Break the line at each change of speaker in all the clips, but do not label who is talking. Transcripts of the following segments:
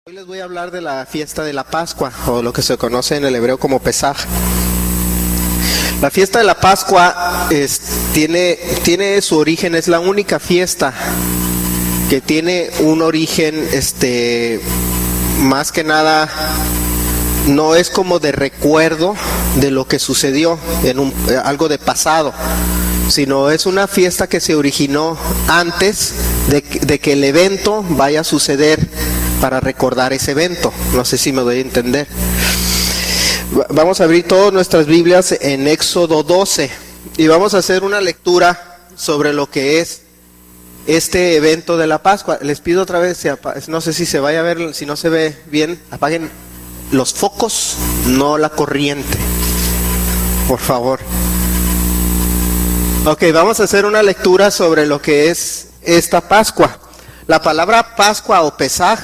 Hoy les voy a hablar de la fiesta de la Pascua, o lo que se conoce en el hebreo como Pesaj. La fiesta de la Pascua tiene su origen, es la única fiesta que tiene un origen, más que nada, no es como de recuerdo de lo que sucedió, algo de pasado, sino es una fiesta que se originó antes de que el evento vaya a suceder, para recordar ese evento. No sé si me doy a entender. Vamos a abrir todas nuestras Biblias en Éxodo 12 y vamos a hacer una lectura sobre lo que es este evento de la Pascua. Les pido otra vez, no sé si se vaya a ver, si no se ve bien, apaguen los focos, no la corriente, por favor. Ok, vamos a hacer una lectura sobre lo que es esta Pascua. La palabra Pascua o Pesaj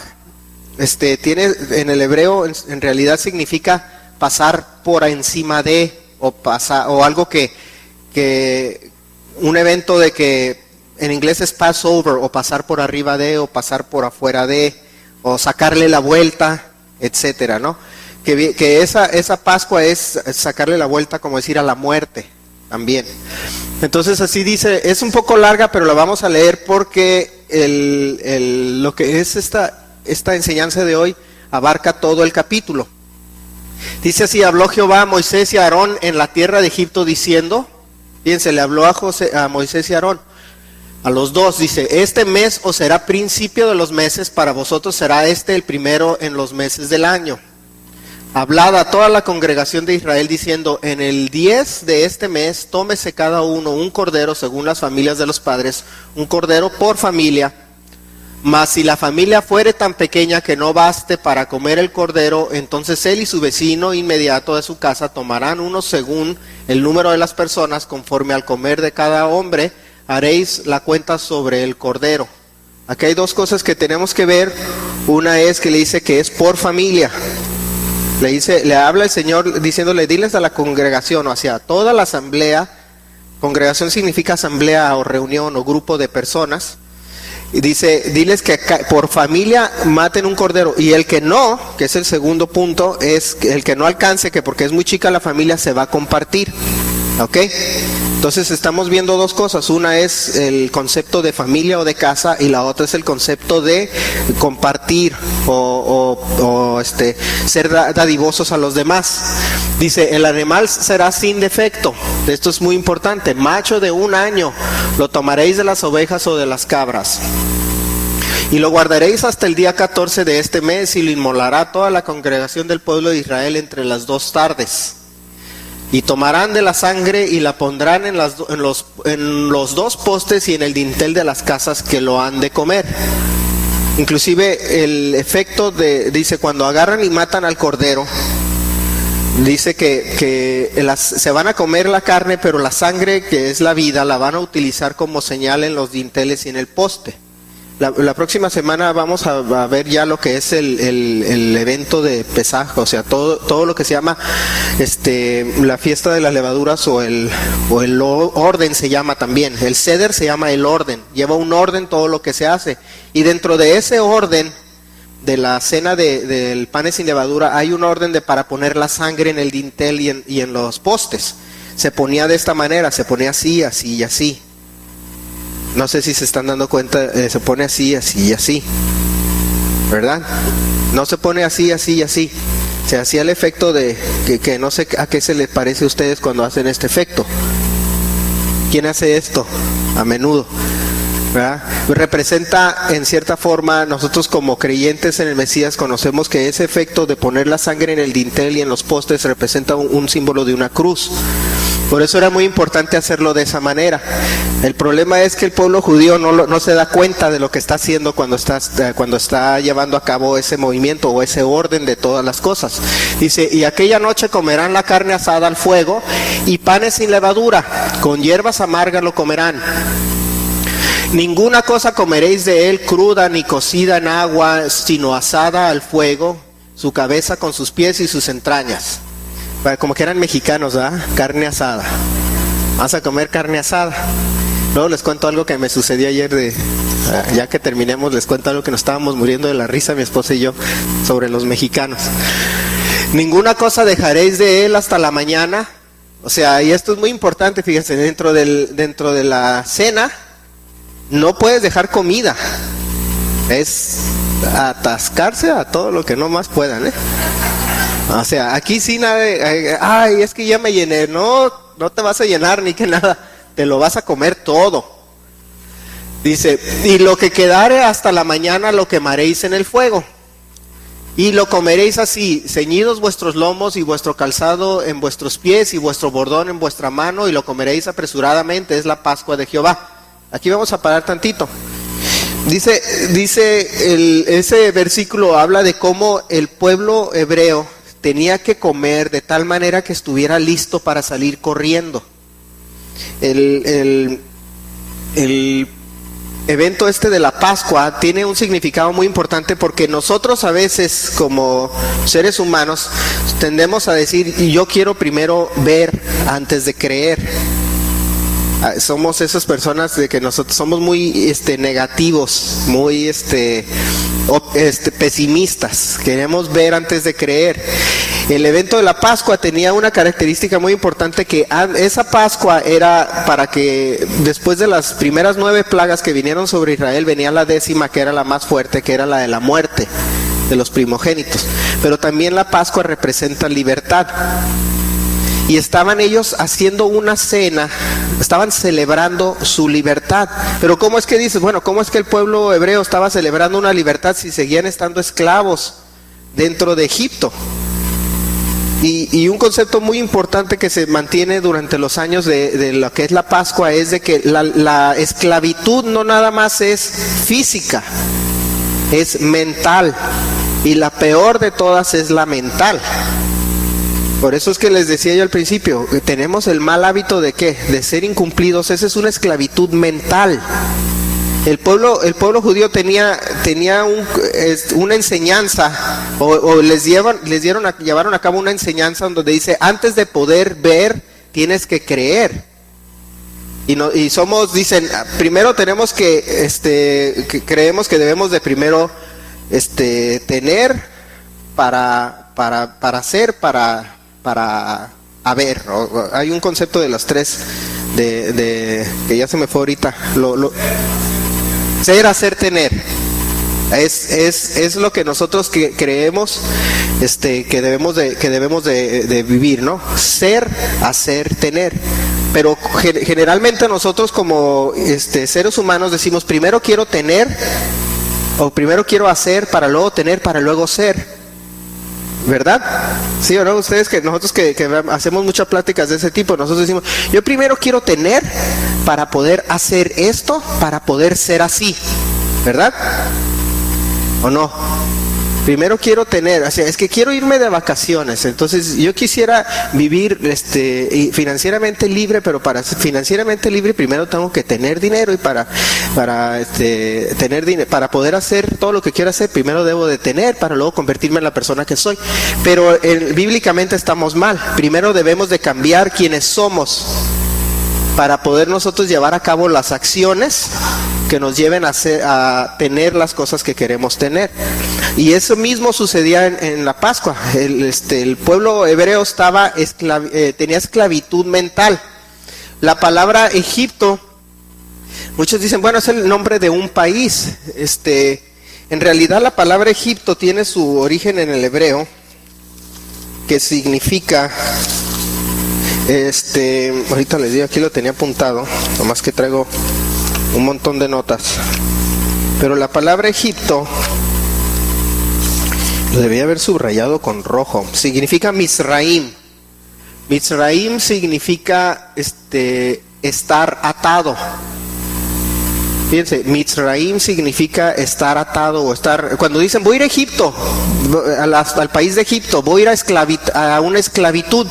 tiene en el hebreo, en realidad significa pasar por encima de, o algo que un evento de que en inglés es Passover, o pasar por arriba de, o pasar por afuera de, o sacarle la vuelta, etcétera, ¿no? Que esa Pascua es sacarle la vuelta, como decir, a la muerte también. Entonces así dice, es un poco larga, pero la vamos a leer porque lo que es esta enseñanza de hoy abarca todo el capítulo. Dice así: habló Jehová a Moisés y a Aarón en la tierra de Egipto diciendo, fíjense, le habló a Moisés y a Aarón, a los dos, dice: este mes os será principio de los meses, para vosotros será el primero en los meses del año. Hablad a toda la congregación de Israel diciendo: en el 10 de este mes tómese cada uno un cordero según las familias de los padres, un cordero por familia. Mas si la familia fuere tan pequeña que no baste para comer el cordero, entonces él y su vecino inmediato de su casa tomarán uno según el número de las personas, conforme al comer de cada hombre, haréis la cuenta sobre el cordero. Aquí hay dos cosas que tenemos que ver. Una es que le dice que es por familia. Le habla el Señor diciéndole: diles a la congregación, o hacia toda la asamblea. Congregación significa asamblea o reunión o grupo de personas. Y dice, diles que por familia maten un cordero, y el que no, que es el segundo punto, es el que no alcance, que porque es muy chica la familia, se va a compartir. ¿Ok? Entonces estamos viendo dos cosas. Una es el concepto de familia o de casa, y la otra es el concepto de compartir o ser dadivosos a los demás. Dice: el animal será sin defecto. Esto es muy importante. Macho de 1 año, lo tomaréis de las ovejas o de las cabras. Y lo guardaréis hasta el día 14 de este mes, y lo inmolará toda la congregación del pueblo de Israel entre las 2 tardes. Y tomarán de la sangre y la pondrán en los 2 postes y en el dintel de las casas que lo han de comer. Inclusive el efecto dice, cuando agarran y matan al cordero, dice que se van a comer la carne, pero la sangre, que es la vida, la van a utilizar como señal en los dinteles y en el poste. La próxima semana vamos a ver ya lo que es el evento de Pesaj, o sea, todo lo que se llama la fiesta de las levaduras, o el orden se llama también. El Seder se llama el orden, lleva un orden todo lo que se hace, y dentro de ese orden de la cena del panes sin levadura hay un orden para poner la sangre en el dintel y en los postes. Se ponía de esta manera, se ponía así, así y así. No sé si se están dando cuenta, se pone así, así y así, ¿verdad? No se pone así, así y así. Se hacía el efecto de que no sé a qué se les parece a ustedes cuando hacen este efecto. ¿Quién hace esto? A menudo, ¿verdad? Representa, en cierta forma, nosotros como creyentes en el Mesías conocemos que ese efecto de poner la sangre en el dintel y en los postes representa un símbolo de una cruz. Por eso era muy importante hacerlo de esa manera. El problema es que el pueblo judío no se da cuenta de lo que está haciendo cuando está llevando a cabo ese movimiento o ese orden de todas las cosas. Dice: y aquella noche comerán la carne asada al fuego y panes sin levadura, con hierbas amargas lo comerán. Ninguna cosa comeréis de él cruda ni cocida en agua, sino asada al fuego, su cabeza con sus pies y sus entrañas. Como que eran mexicanos, ¿verdad? Carne asada. Vas a comer carne asada. Luego les cuento algo que me sucedió ayer, ya que terminemos les cuento algo que nos estábamos muriendo de la risa mi esposa y yo sobre los mexicanos. Ninguna cosa dejaréis de él hasta la mañana. O sea, y esto es muy importante, fíjense, dentro de la cena no puedes dejar comida. Es atascarse a todo lo que no más puedan, ¿eh? O sea, aquí sí nada de, ay, es que ya me llené. No te vas a llenar ni que nada, te lo vas a comer todo. Dice, y lo que quedare hasta la mañana lo quemaréis en el fuego. Y lo comeréis así, ceñidos vuestros lomos y vuestro calzado en vuestros pies y vuestro bordón en vuestra mano, y lo comeréis apresuradamente, es la Pascua de Jehová. Aquí vamos a parar tantito. Ese versículo habla de cómo el pueblo hebreo tenía que comer de tal manera que estuviera listo para salir corriendo. El evento de la Pascua tiene un significado muy importante, porque nosotros a veces como seres humanos tendemos a decir, yo quiero primero ver antes de creer. Somos esas personas de que nosotros somos muy negativos, muy pesimistas, queremos ver antes de creer. El evento de la Pascua tenía una característica muy importante, que esa Pascua era para que después de las primeras 9 plagas que vinieron sobre Israel, venía la 10ª, que era la más fuerte, que era la de la muerte de los primogénitos. Pero también la Pascua representa libertad. Y estaban ellos haciendo una cena, estaban celebrando su libertad. Pero ¿cómo es que dices? Bueno, ¿cómo es que el pueblo hebreo estaba celebrando una libertad si seguían estando esclavos dentro de Egipto? Y un concepto muy importante que se mantiene durante los años de lo que es la Pascua es de que la esclavitud no nada más es física, es mental. Y la peor de todas es la mental. Por eso es que les decía yo al principio, tenemos el mal hábito de ¿qué? De ser incumplidos. Esa es una esclavitud mental. El pueblo judío tenía una enseñanza, o llevaron a cabo una enseñanza donde dice, antes de poder ver, tienes que creer. Dicen, primero tenemos que creemos que debemos de primero tener para hacer, para haber. Hay un concepto de los 3 que ya se me fue ahorita. Ser, hacer, tener. Es lo que nosotros creemos que debemos de vivir, ¿no? Ser, hacer, tener. Pero generalmente nosotros como seres humanos decimos, primero quiero tener, o primero quiero hacer para luego tener, para luego ser. ¿Verdad? ¿Sí o no? Ustedes nosotros que hacemos muchas pláticas de ese tipo, nosotros decimos, yo primero quiero tener para poder hacer esto, para poder ser así. ¿Verdad? ¿O no? Primero quiero tener, o sea, es que quiero irme de vacaciones, entonces yo quisiera vivir financieramente libre, pero para ser financieramente libre primero tengo que tener dinero, y para tener dinero, para poder hacer todo lo que quiero hacer, primero debo de tener para luego convertirme en la persona que soy. Pero bíblicamente estamos mal. Primero debemos de cambiar quienes somos para poder nosotros llevar a cabo las acciones que nos lleven a tener las cosas que queremos tener. Y eso mismo sucedía en la Pascua. El pueblo hebreo tenía esclavitud mental. La palabra Egipto, muchos dicen, bueno, es el nombre de un país. En realidad la palabra Egipto tiene su origen en el hebreo, que significa, ahorita les digo, aquí lo tenía apuntado, nomás que traigo un montón de notas. Pero la palabra Egipto, lo debía haber subrayado con rojo, significa Misraim. Misraim significa estar atado. Fíjense, Misraim significa estar atado o estar. Cuando dicen voy a ir a Egipto, al país de Egipto, voy a ir a una esclavitud,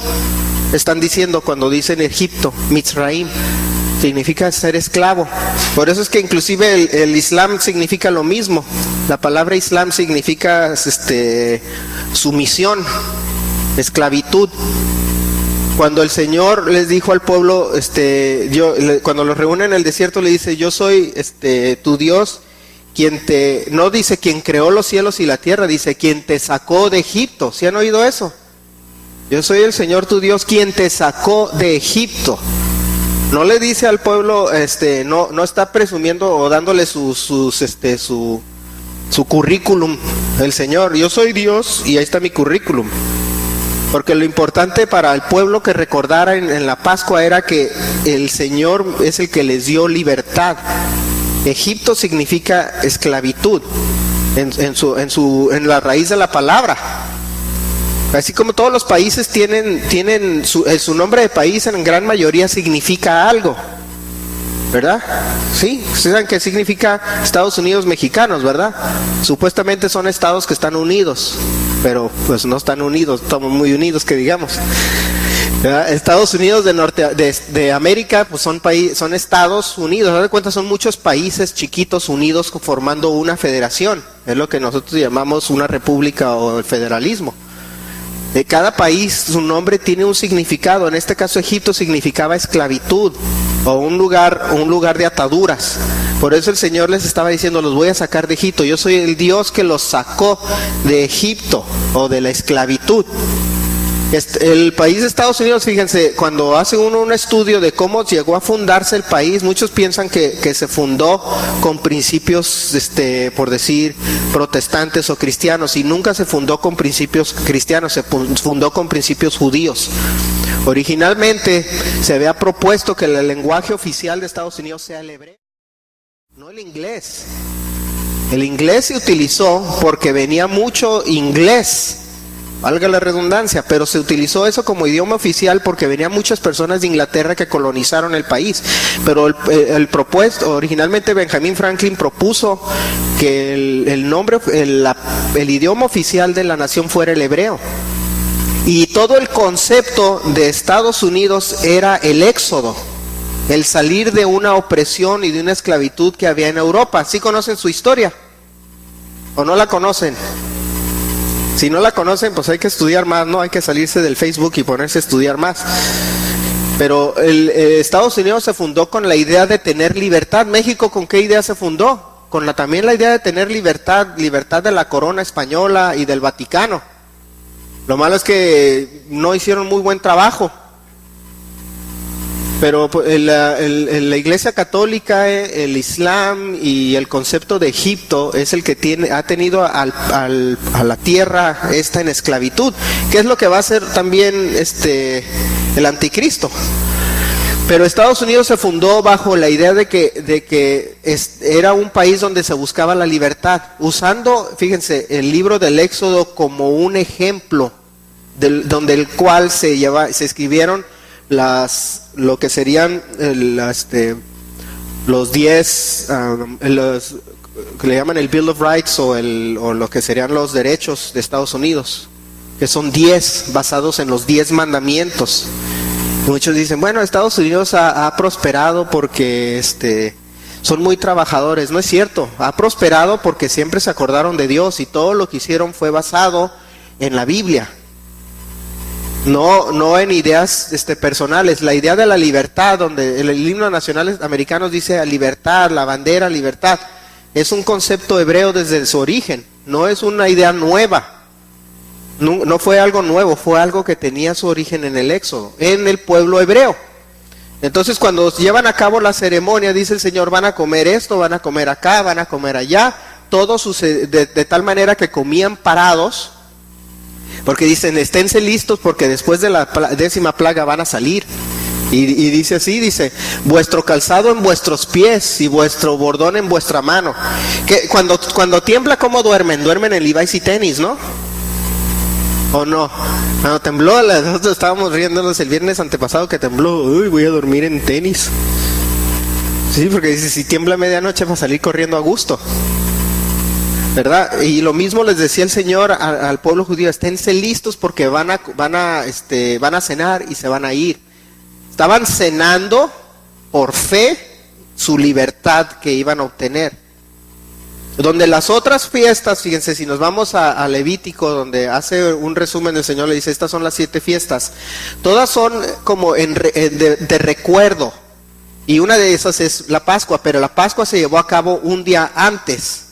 están diciendo cuando dicen Egipto, Misraim, significa ser esclavo. Por eso es que inclusive el Islam significa lo mismo. La palabra Islam significa sumisión, esclavitud. Cuando el Señor les dijo al pueblo, cuando los reúne en el desierto, le dice, yo soy tu Dios, no dice quien creó los cielos y la tierra, dice quien te sacó de Egipto. ¿Sí han oído eso? Yo soy el Señor tu Dios, quien te sacó de Egipto. No le dice al pueblo, no está presumiendo o dándole su currículum, el Señor. Yo soy Dios y ahí está mi currículum. Porque lo importante para el pueblo que recordara en la Pascua era que el Señor es el que les dio libertad. Egipto significa esclavitud en la raíz de la palabra. Así como todos los países tienen su nombre de país, en gran mayoría significa algo, ¿verdad? Sí, ustedes saben que significa Estados Unidos mexicanos, ¿verdad? Supuestamente son estados que están unidos, pero pues no están unidos, estamos muy unidos que digamos. ¿Verdad? Estados Unidos de América pues son Estados Unidos, ¿no? De cuenta son muchos países chiquitos unidos formando una federación, es lo que nosotros llamamos una república o el federalismo. De cada país su nombre tiene un significado. En este caso Egipto significaba esclavitud o un lugar de ataduras. Por eso el Señor les estaba diciendo, los voy a sacar de Egipto. Yo soy el Dios que los sacó de Egipto o de la esclavitud. El país de Estados Unidos, fíjense, cuando hace uno un estudio de cómo llegó a fundarse el país, muchos piensan que se fundó con principios, por decir, protestantes o cristianos, y nunca se fundó con principios cristianos, se fundó con principios judíos. Originalmente se había propuesto que el lenguaje oficial de Estados Unidos sea el hebreo, no el inglés. El inglés se utilizó porque venía mucho inglés, valga la redundancia, pero se utilizó eso como idioma oficial porque venían muchas personas de Inglaterra que colonizaron el país. Pero el propuesto, originalmente Benjamin Franklin propuso que el idioma oficial de la nación fuera el hebreo. Y todo el concepto de Estados Unidos era el éxodo, el salir de una opresión y de una esclavitud que había en Europa. ¿Sí conocen su historia? ¿O no la conocen? Si no la conocen, pues hay que estudiar más, ¿no? Hay que salirse del Facebook y ponerse a estudiar más. Pero Estados Unidos se fundó con la idea de tener libertad. ¿México con qué idea se fundó? Con también la idea de tener libertad de la corona española y del Vaticano. Lo malo es que no hicieron muy buen trabajo. Pero la Iglesia Católica, el Islam y el concepto de Egipto es el que ha tenido a la tierra esta en esclavitud, que es lo que va a ser también el anticristo. Pero Estados Unidos se fundó bajo la idea de que era un país donde se buscaba la libertad, usando, fíjense, el libro del Éxodo como un ejemplo donde el cual se escribieron lo que serían los 10 que le llaman el Bill of Rights o lo que serían los derechos de Estados Unidos, que son 10 basados en los 10 mandamientos. Muchos dicen, bueno, Estados Unidos ha prosperado porque son muy trabajadores. No es cierto, ha prosperado porque siempre se acordaron de Dios y todo lo que hicieron fue basado en la Biblia. No en ideas personales. La idea de la libertad, donde el himno nacional americano dice libertad, la bandera, libertad, es un concepto hebreo desde su origen, no es una idea nueva. No fue algo nuevo, fue algo que tenía su origen en el Éxodo, en el pueblo hebreo. Entonces cuando llevan a cabo la ceremonia, dice el Señor, van a comer esto, van a comer acá, van a comer allá, todo sucede de tal manera que comían parados, porque dicen, esténse listos porque después de la 10ª plaga van a salir. Y dice así, dice, vuestro calzado en vuestros pies y vuestro bordón en vuestra mano. Que cuando tiembla, ¿cómo duermen? Duermen en Levi's y tenis, ¿no? ¿O no? Cuando tembló, nosotros estábamos riéndonos el viernes antepasado que tembló. Uy, voy a dormir en tenis. Sí, porque dice, si tiembla a medianoche va a salir corriendo a gusto, ¿verdad? Y lo mismo les decía el Señor al pueblo judío, esténse listos porque van a cenar y se van a ir. Estaban cenando por fe su libertad que iban a obtener. Donde las otras fiestas, fíjense, si nos vamos a Levítico, donde hace un resumen el Señor, le dice, estas son las 7 fiestas. Todas son como de recuerdo. Y una de esas es la Pascua, pero la Pascua se llevó a cabo un día antes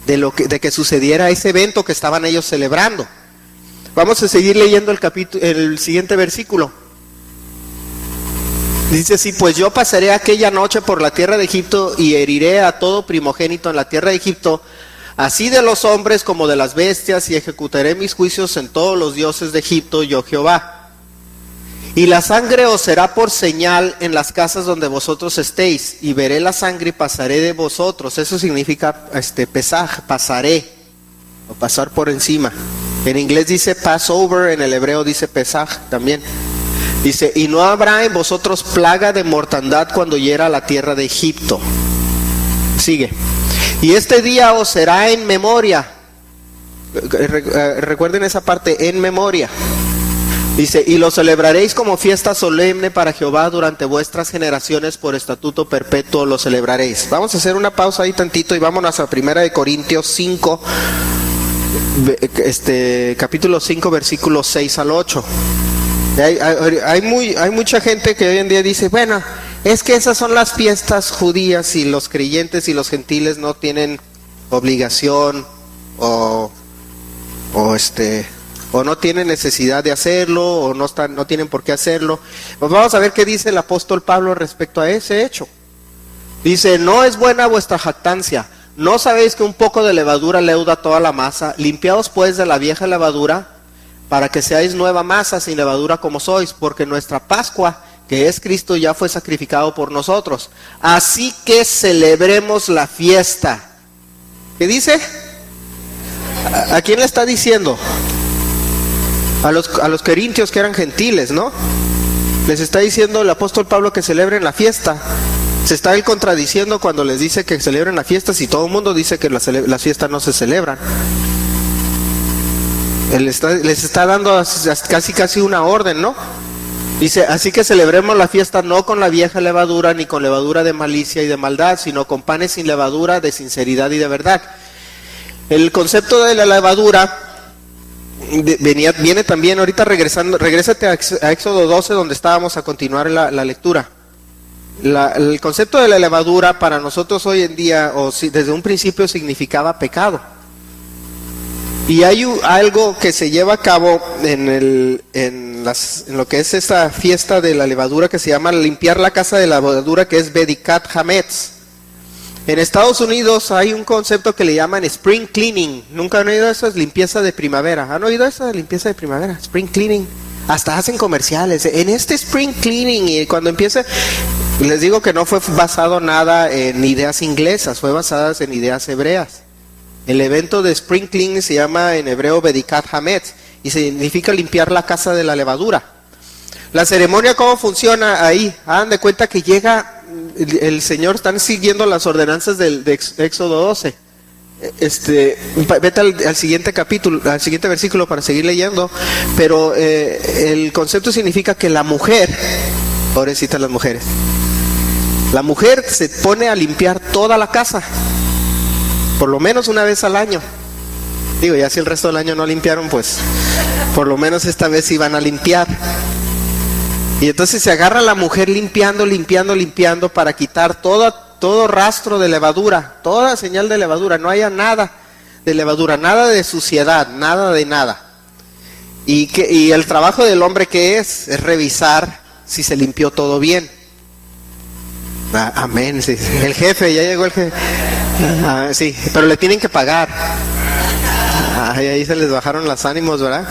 de que sucediera ese evento que estaban ellos celebrando. Vamos a seguir leyendo el siguiente versículo. Dice así: pues yo pasaré aquella noche por la tierra de Egipto y heriré a todo primogénito en la tierra de Egipto, así de los hombres como de las bestias, y ejecutaré mis juicios en todos los dioses de Egipto, yo Jehová. Y la sangre os será por señal en las casas donde vosotros estéis, y veré la sangre y pasaré de vosotros. Eso significa pesaj, pasaré, o pasar por encima. En inglés dice Passover, en el hebreo dice pesaj también. Dice, y no habrá en vosotros plaga de mortandad cuando hiera la tierra de Egipto. Sigue. Y este día os será en memoria. Recuerden esa parte, en memoria. Dice, y lo celebraréis como fiesta solemne para Jehová durante vuestras generaciones, por estatuto perpetuo lo celebraréis. Vamos a hacer una pausa ahí tantito y vámonos a 1 Corintios 5, capítulo 5, versículos 6 al 8. Hay mucha gente que hoy en día dice, bueno, es que esas son las fiestas judías y los creyentes y los gentiles no tienen obligación o no tienen necesidad de hacerlo, o no tienen por qué hacerlo. Pues vamos a ver qué dice el apóstol Pablo respecto a ese hecho. Dice, no es buena vuestra jactancia. ¿No sabéis que un poco de levadura leuda toda la masa? Limpiaos pues de la vieja levadura, para que seáis nueva masa sin levadura como sois, porque nuestra Pascua, que es Cristo, ya fue sacrificado por nosotros. Así que celebremos la fiesta. ¿Qué dice? ¿A quién le está diciendo? A los corintios que eran gentiles, ¿no? Les está diciendo el apóstol Pablo que celebren la fiesta. Se está él contradiciendo cuando les dice que celebren la fiesta, si todo el mundo dice que las fiestas no se celebran. Él les está dando casi una orden, ¿no? Dice, así que celebremos la fiesta no con la vieja levadura, ni con levadura de malicia y de maldad, sino con panes sin levadura, de sinceridad y de verdad. El concepto de la levadura viene también, ahorita regrésate a Éxodo 12, donde estábamos a continuar la lectura. El concepto de la levadura para nosotros hoy en día, desde un principio, significaba pecado. Y hay algo que se lleva a cabo en lo que es esta fiesta de la levadura, que se llama limpiar la casa de la levadura, que es Bedikat Hametz. En Estados Unidos hay un concepto que le llaman spring cleaning. ¿Nunca han oído eso? Es limpieza de primavera. ¿Han oído esa limpieza de primavera? Spring cleaning. Hasta hacen comerciales. En este spring cleaning, y cuando empieza, les digo que no fue basado nada en ideas inglesas, fue basadas en ideas hebreas. El evento de Spring Cleaning se llama en hebreo Bedikat Hametz y significa limpiar la casa de la levadura. La ceremonia, ¿cómo funciona ahí? Hagan de cuenta que llega el Señor, están siguiendo las ordenanzas de Éxodo 12. Vete al siguiente capítulo, al siguiente versículo para seguir leyendo, pero el concepto significa que la mujer, pobrecitas las mujeres, la mujer se pone a limpiar toda la casa. Por lo menos una vez al año. Digo, ya si el resto del año no limpiaron, pues por lo menos esta vez sí van a limpiar. Y entonces se agarra la mujer limpiando para quitar todo rastro de levadura, toda señal de levadura, no haya nada de levadura, nada de suciedad, nada de nada. Y el trabajo del hombre, ¿qué es? Es revisar si se limpió todo bien. Amén, sí. El jefe, ya llegó el jefe. Sí, pero le tienen que pagar. Ahí se les bajaron los ánimos, ¿verdad?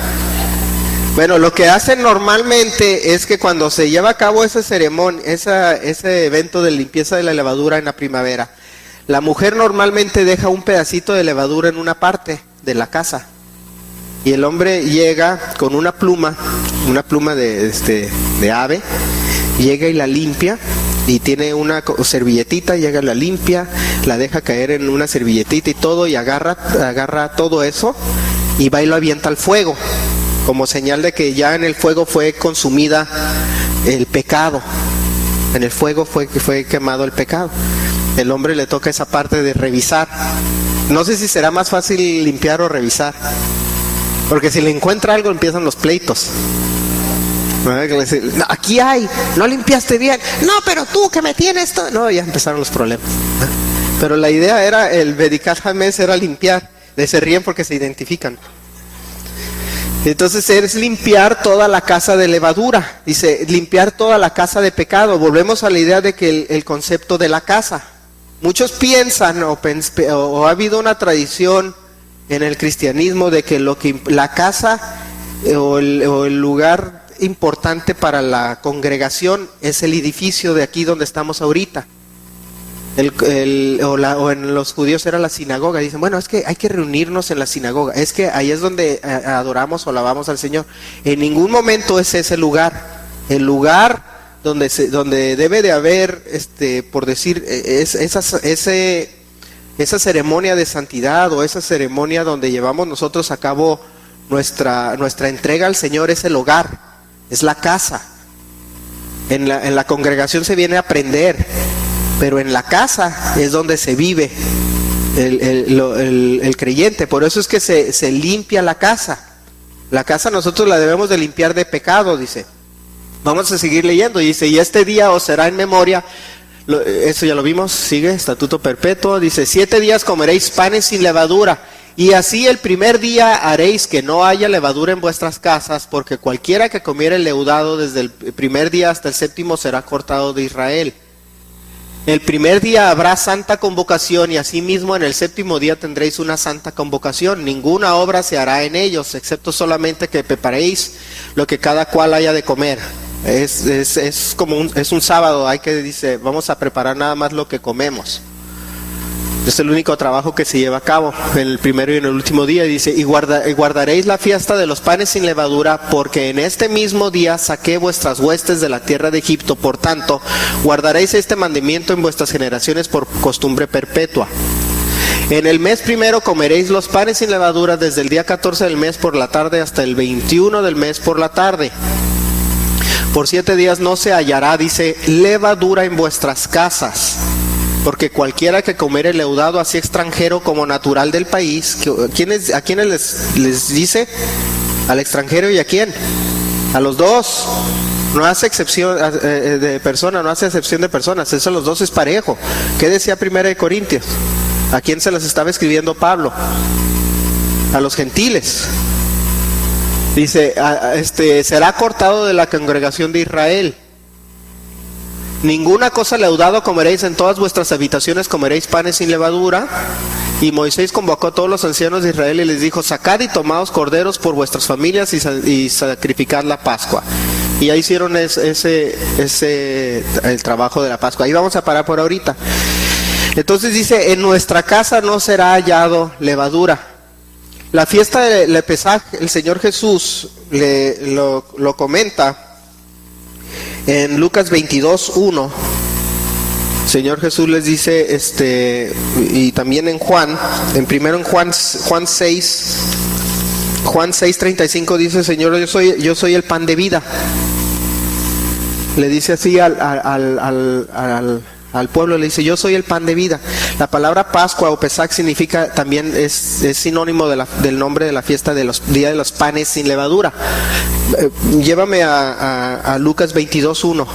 Bueno, lo que hacen normalmente es que cuando se lleva a cabo esa ceremonia, ese evento de limpieza de la levadura en la primavera, la mujer normalmente deja un pedacito de levadura en una parte de la casa. Y el hombre llega con una pluma de ave, llega y la limpia. Y tiene una servilletita, llega, la limpia, la deja caer en una servilletita y todo, y agarra todo eso y va y lo avienta al fuego, como señal de que ya en el fuego fue consumida el pecado. En el fuego fue quemado el pecado. el hombre le toca esa parte de revisar. No sé si será más fácil limpiar o revisar, porque si le encuentra algo empiezan los pleitos. No, aquí hay, no limpiaste bien, no, pero tú que me tienes todo. No, ya empezaron los problemas. Pero la idea era, el Bedikat Hametz era limpiar. Se ríen porque se identifican. Entonces es limpiar toda la casa de levadura. Dice, limpiar toda la casa de pecado. Volvemos a la idea de que el concepto de la casa. Muchos piensan o ha habido una tradición en el cristianismo de que la casa o el lugar importante para la congregación es el edificio de aquí donde estamos ahorita. O en los judíos era la sinagoga. Dicen, bueno, es que hay que reunirnos en la sinagoga, es que ahí es donde adoramos o alabamos al Señor. En ningún momento es ese lugar. El lugar donde debe de haber, por decir, esa ceremonia de santidad, o esa ceremonia donde llevamos nosotros a cabo nuestra entrega al Señor, es el hogar, es la casa. En la congregación se viene a aprender, pero en la casa es donde se vive el creyente. Por eso es que se limpia la casa. La casa nosotros la debemos de limpiar de pecado, dice. Vamos a seguir leyendo. Dice, y este día os será en memoria. Eso ya lo vimos, sigue, estatuto perpetuo. Dice, 7 días comeréis panes sin levadura. Y así el primer día haréis que no haya levadura en vuestras casas, porque cualquiera que comiere leudado desde el primer día hasta el 7º será cortado de Israel. El primer día habrá santa convocación, y asimismo en el 7º día tendréis una santa convocación. Ninguna obra se hará en ellos, excepto solamente que preparéis lo que cada cual haya de comer. Es como un sábado, dice, vamos a preparar nada más lo que comemos. Es el único trabajo que se lleva a cabo en el primero y en el último día. Dice, y guardaréis la fiesta de los panes sin levadura, porque en este mismo día saqué vuestras huestes de la tierra de Egipto. Por tanto, guardaréis este mandamiento en vuestras generaciones por costumbre perpetua. En el mes primero comeréis los panes sin levadura desde el día 14 del mes por la tarde hasta el 21 del mes por la tarde. Por 7 días no se hallará, dice, levadura en vuestras casas. Porque cualquiera que comiere leudado, así extranjero como natural del país, ¿a quiénes les dice? Al extranjero y a quién? A los dos. No hace excepción de persona, no hace excepción de personas. Eso a los dos es parejo. ¿Qué decía 1 Corintios? ¿A quién se las estaba escribiendo Pablo? A los gentiles. Dice, será cortado de la congregación de Israel. Ninguna cosa leudado comeréis, en todas vuestras habitaciones comeréis panes sin levadura. Y Moisés convocó a todos los ancianos de Israel y les dijo, sacad y tomaos corderos por vuestras familias y sacrificad la Pascua. Y ya hicieron el trabajo de la Pascua. Ahí vamos a parar por ahorita. Entonces dice, en nuestra casa no será hallado levadura. La fiesta de Pesaj, el Señor Jesús lo comenta en Lucas 22:1. Señor Jesús les dice, y también en Juan 6:35 dice, Señor, yo soy el pan de vida. Le dice así al pueblo, le dice, yo soy el pan de vida. La palabra Pascua o Pesaj significa, también es sinónimo del nombre de la fiesta de los días de los panes sin levadura. Llévame a Lucas 22:1.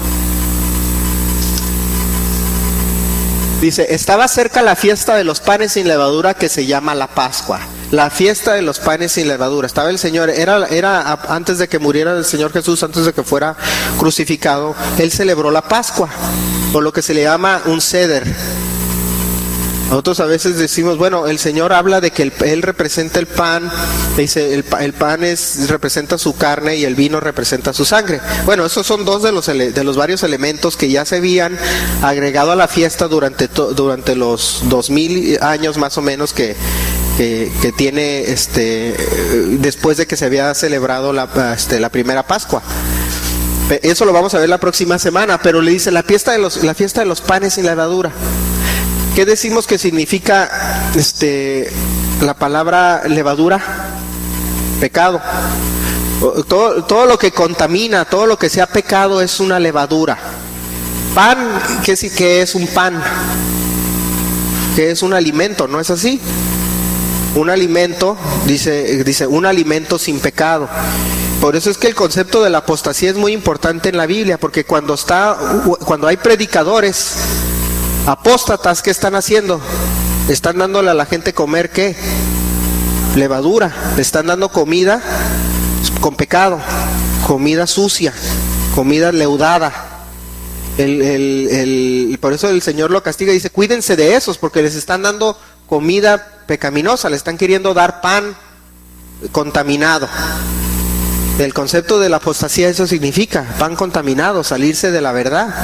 Dice, estaba cerca la fiesta de los panes sin levadura, que se llama la Pascua. La fiesta de los panes sin levadura. Estaba el Señor, era antes de que muriera el Señor Jesús, antes de que fuera crucificado, Él celebró la Pascua, o lo que se le llama un ceder. Nosotros a veces decimos, bueno, el Señor habla de que Él representa el pan, dice, el pan representa su carne y el vino representa su sangre. Bueno, esos son dos de los varios elementos que ya se habían agregado a la fiesta durante los 2000 años más o menos que tiene después de que se había celebrado la primera Pascua. Eso lo vamos a ver la próxima semana, pero le dice la fiesta de los panes sin levadura. ¿Qué decimos que significa la palabra levadura? Pecado. Todo lo que contamina, todo lo que sea pecado es una levadura. Pan, ¿qué es un pan? que es un alimento, ¿no es así? Un alimento, dice un alimento sin pecado. Por eso es que el concepto de la apostasía es muy importante en la Biblia, porque cuando hay predicadores apóstatas, ¿qué están haciendo? Están dándole a la gente comer, ¿qué? Levadura. Le están dando comida con pecado, comida sucia, comida leudada. Por eso el Señor lo castiga y dice, cuídense de esos, porque les están dando comida pecaminosa, le están queriendo dar pan contaminado. El concepto de la apostasía eso significa, pan contaminado, salirse de la verdad.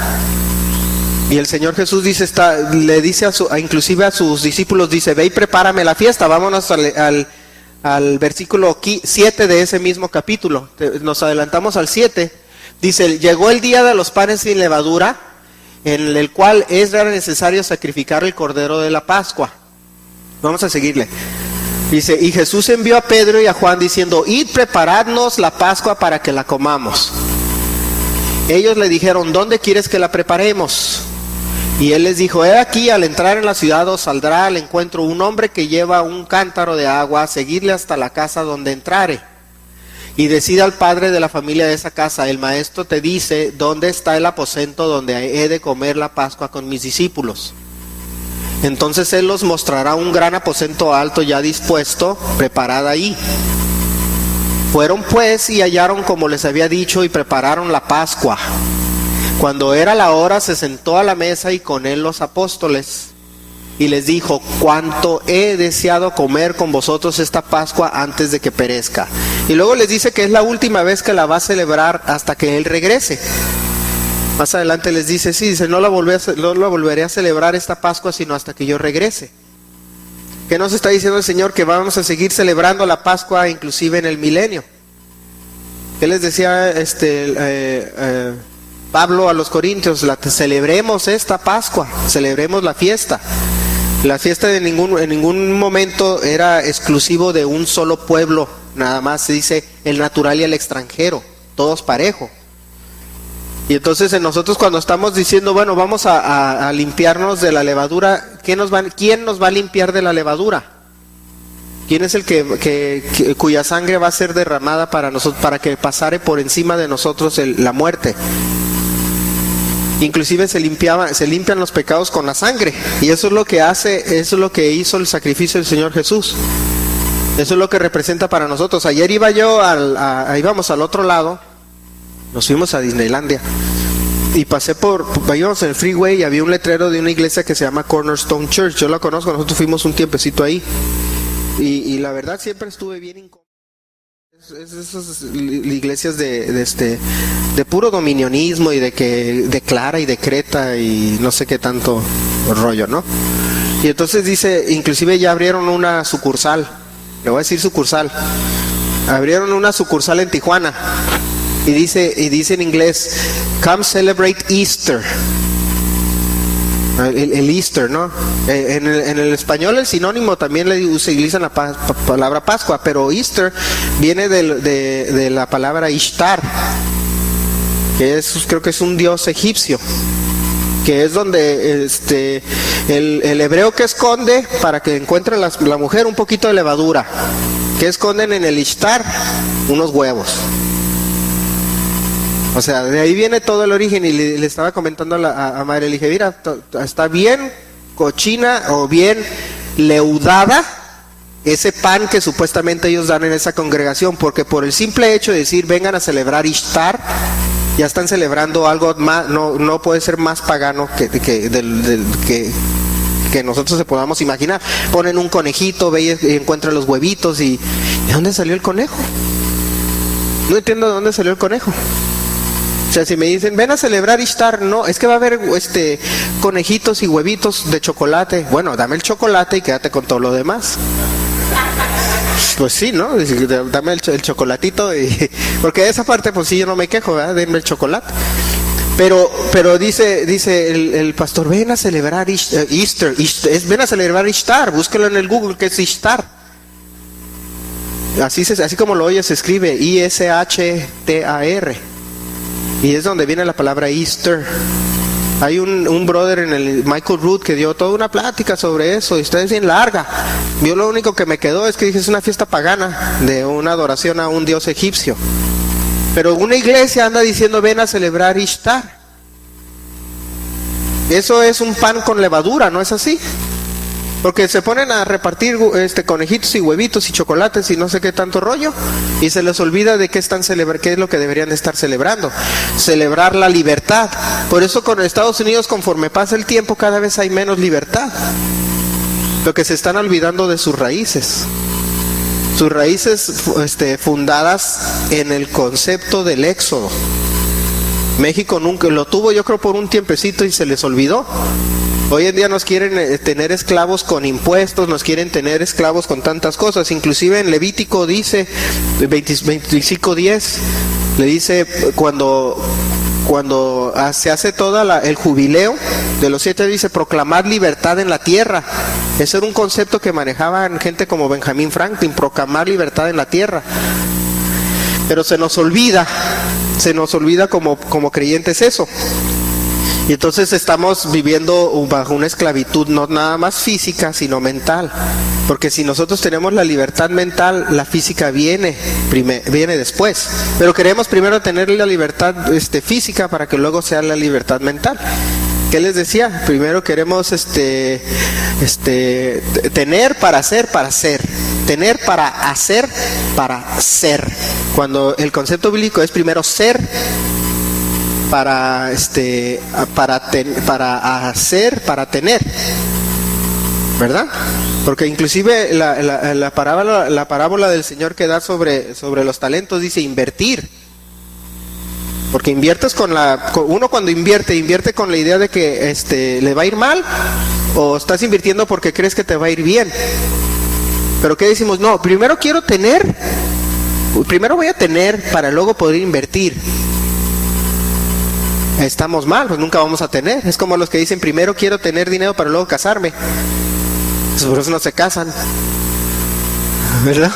Y el Señor Jesús dice, le dice inclusive a sus discípulos, dice, ve y prepárame la fiesta. Vámonos al versículo 7 de ese mismo capítulo. Nos adelantamos al 7. Dice, llegó el día de los panes sin levadura, en el cual era necesario sacrificar el cordero de la Pascua. Vamos a seguirle. Dice, y Jesús envió a Pedro y a Juan diciendo, id, preparadnos la Pascua para que la comamos. Ellos le dijeron, ¿dónde quieres que la preparemos? Y él les dijo, he aquí, al entrar en la ciudad os saldrá al encuentro un hombre que lleva un cántaro de agua, seguidle hasta la casa donde entrare. Y decida al padre de la familia de esa casa, el maestro te dice, ¿dónde está el aposento donde he de comer la Pascua con mis discípulos? Entonces él los mostrará un gran aposento alto ya dispuesto, preparado ahí. Fueron pues y hallaron como les había dicho y prepararon la Pascua. Cuando era la hora se sentó a la mesa y con él los apóstoles. Y les dijo, cuánto he deseado comer con vosotros esta Pascua antes de que perezca. Y luego les dice que es la última vez que la va a celebrar hasta que él regrese. Más adelante les dice, sí, dice, no la volveré a celebrar esta Pascua sino hasta que yo regrese. ¿Qué nos está diciendo el Señor? Que vamos a seguir celebrando la Pascua inclusive en el milenio. ¿Qué les decía Pablo a los Corintios? Celebremos esta Pascua, celebremos la fiesta. La fiesta en ningún momento era exclusivo de un solo pueblo, nada más se dice el natural y el extranjero, todos parejo. Y entonces nosotros cuando estamos diciendo, bueno, vamos a limpiarnos de la levadura, ¿quién nos va a limpiar de la levadura? ¿Quién es el cuya sangre va a ser derramada para nosotros, para que pasare por encima de nosotros la muerte? Inclusive se limpian los pecados con la sangre, y eso es lo que hizo el sacrificio del Señor Jesús. Eso es lo que representa para nosotros. Ayer íbamos al otro lado, nos fuimos a Disneylandia y íbamos en el freeway y había un letrero de una iglesia que se llama Cornerstone Church. Yo la conozco, nosotros fuimos un tiempecito ahí y la verdad siempre estuve bien incómodo. Esas iglesias de puro dominionismo y de que declara y decreta y no sé qué tanto rollo, ¿no? Y entonces dice, inclusive ya abrieron una sucursal, le voy a decir sucursal, abrieron una sucursal en Tijuana y dice en inglés, come celebrate Easter. El Easter, ¿no? En el español el sinónimo también se utiliza la palabra Pascua, pero Easter viene de la palabra Ishtar, que creo que es un dios egipcio, que es donde el hebreo que esconde para que encuentre la mujer un poquito de levadura, que esconden en el Ishtar unos huevos. O sea, de ahí viene todo el origen. Y le estaba comentando a madre, le dije, mira, está bien cochina o bien leudada ese pan que supuestamente ellos dan en esa congregación, porque por el simple hecho de decir vengan a celebrar Ishtar, ya están celebrando algo más, no puede ser más pagano que nosotros se podamos imaginar. Ponen un conejito, ve y encuentran los huevitos y ¿de dónde salió el conejo? No entiendo de dónde salió el conejo. O sea, si me dicen, ven a celebrar Ishtar, no, es que va a haber conejitos y huevitos de chocolate. Bueno, dame el chocolate y quédate con todo lo demás. Pues sí, ¿no? Dame el chocolatito, porque de esa parte, pues sí, yo no me quejo, ¿verdad? Denme el chocolate. Pero dice el pastor, ven a celebrar Easter, ven a celebrar Ishtar, búsquelo en el Google, que es Ishtar. Así como lo oyes, se escribe Ishtar. Y es donde viene la palabra Easter. Hay un brother en el Michael Root que dio toda una plática sobre eso, y está bien larga. Yo lo único que me quedó es que dije, es una fiesta pagana de una adoración a un dios egipcio. Pero una iglesia anda diciendo, ven a celebrar Ishtar. Eso es un pan con levadura, ¿no es así? Porque se ponen a repartir conejitos y huevitos y chocolates y no sé qué tanto rollo, y se les olvida de qué están qué es lo que deberían de estar celebrando. Celebrar la libertad. Por eso con Estados Unidos, conforme pasa el tiempo, cada vez hay menos libertad. Lo que se están olvidando de sus raíces. Sus raíces fundadas en el concepto del éxodo. México nunca lo tuvo, yo creo, por un tiempecito y se les olvidó. Hoy en día nos quieren tener esclavos con impuestos, nos quieren tener esclavos con tantas cosas. Inclusive en Levítico dice, 25:10, le dice, cuando se hace toda el jubileo de los 7, dice, proclamar libertad en la tierra. Ese era un concepto que manejaban gente como Benjamin Franklin, proclamar libertad en la tierra. Pero se nos olvida como creyentes eso. Y entonces estamos viviendo bajo una esclavitud no nada más física, sino mental. Porque si nosotros tenemos la libertad mental, la física viene después. Pero queremos primero tener la libertad física para que luego sea la libertad mental. ¿Qué les decía? Primero queremos tener para hacer, para ser. Tener para hacer, para ser. Cuando el concepto bíblico es primero ser para hacer, para tener, ¿verdad? Porque inclusive la parábola del Señor que da sobre los talentos dice invertir. Porque inviertes uno cuando invierte con la idea de que le va a ir mal, o estás invirtiendo porque crees que te va a ir bien. Pero ¿qué decimos? No, primero voy a tener para luego poder invertir. Estamos mal, pues nunca vamos a tener. Es como los que dicen, primero quiero tener dinero para luego casarme. Pues por eso no se casan, ¿verdad?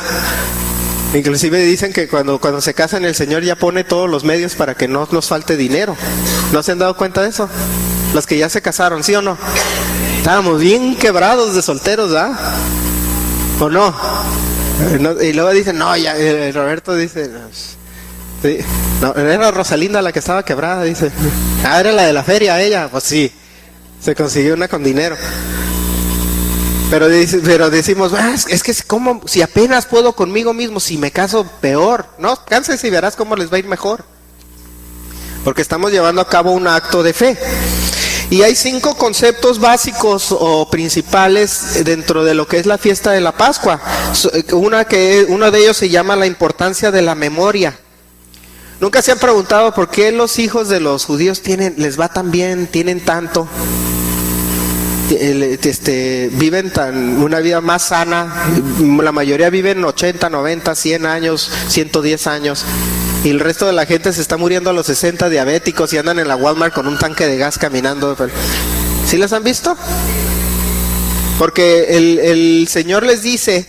Inclusive dicen que cuando se casan, el Señor ya pone todos los medios para que no nos falte dinero. ¿No se han dado cuenta de eso? Los que ya se casaron, ¿sí o no? Estábamos bien quebrados de solteros, ¿verdad? ¿O no? Y luego dicen, no, ya, Roberto dice, sí, no, era Rosalinda la que estaba quebrada, dice. Ah, era la de la feria ella, pues sí, se consiguió una con dinero. Pero decimos, es que como si apenas puedo conmigo mismo, si me caso peor. No, canses y verás cómo les va a ir mejor. Porque estamos llevando a cabo un acto de fe. Y hay 5 conceptos básicos o principales dentro de lo que es la fiesta de la Pascua. Uno de ellos se llama la importancia de la memoria. ¿Nunca se han preguntado por qué los hijos de los judíos les va tan bien, tienen tanto? Viven una vida más sana? La mayoría viven 80, 90, 100 años, 110 años. Y el resto de la gente se está muriendo a los 60 diabéticos y andan en la Walmart con un tanque de gas caminando. ¿Sí las han visto? Porque el Señor les dice,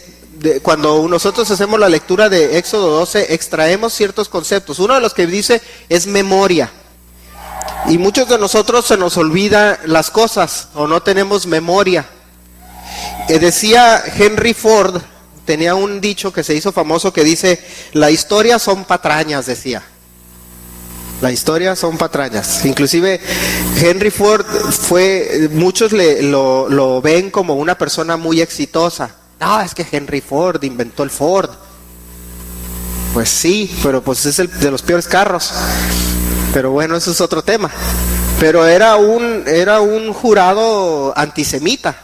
cuando nosotros hacemos la lectura de Éxodo 12, extraemos ciertos conceptos. Uno de los que dice es memoria. Y muchos de nosotros se nos olvida las cosas o no tenemos memoria. Decía Henry Ford, tenía un dicho que se hizo famoso que dice, la historia son patrañas, decía. La historia son patrañas. Inclusive Henry Ford muchos lo ven como una persona muy exitosa. No, es que Henry Ford inventó el Ford. Pues sí, pero pues es el de los peores carros. Pero bueno, eso es otro tema. Pero era un jurado antisemita,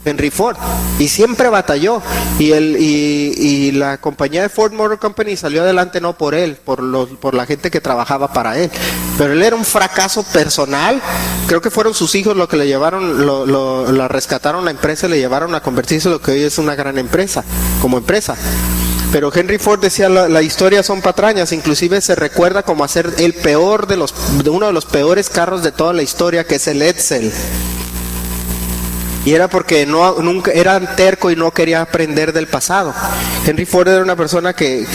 Henry Ford, y siempre batalló. Y la compañía de Ford Motor Company salió adelante no por él, por la gente que trabajaba para él. Pero él era un fracaso personal. Creo que fueron sus hijos los que le llevaron, la rescataron la empresa y le llevaron a convertirse en lo que hoy es una gran empresa, como empresa. Pero Henry Ford decía, la historia son patrañas. Inclusive se recuerda como hacer uno de los peores carros de toda la historia, que es el Edsel. Y era porque nunca era terco y no quería aprender del pasado. Henry Ford era una persona que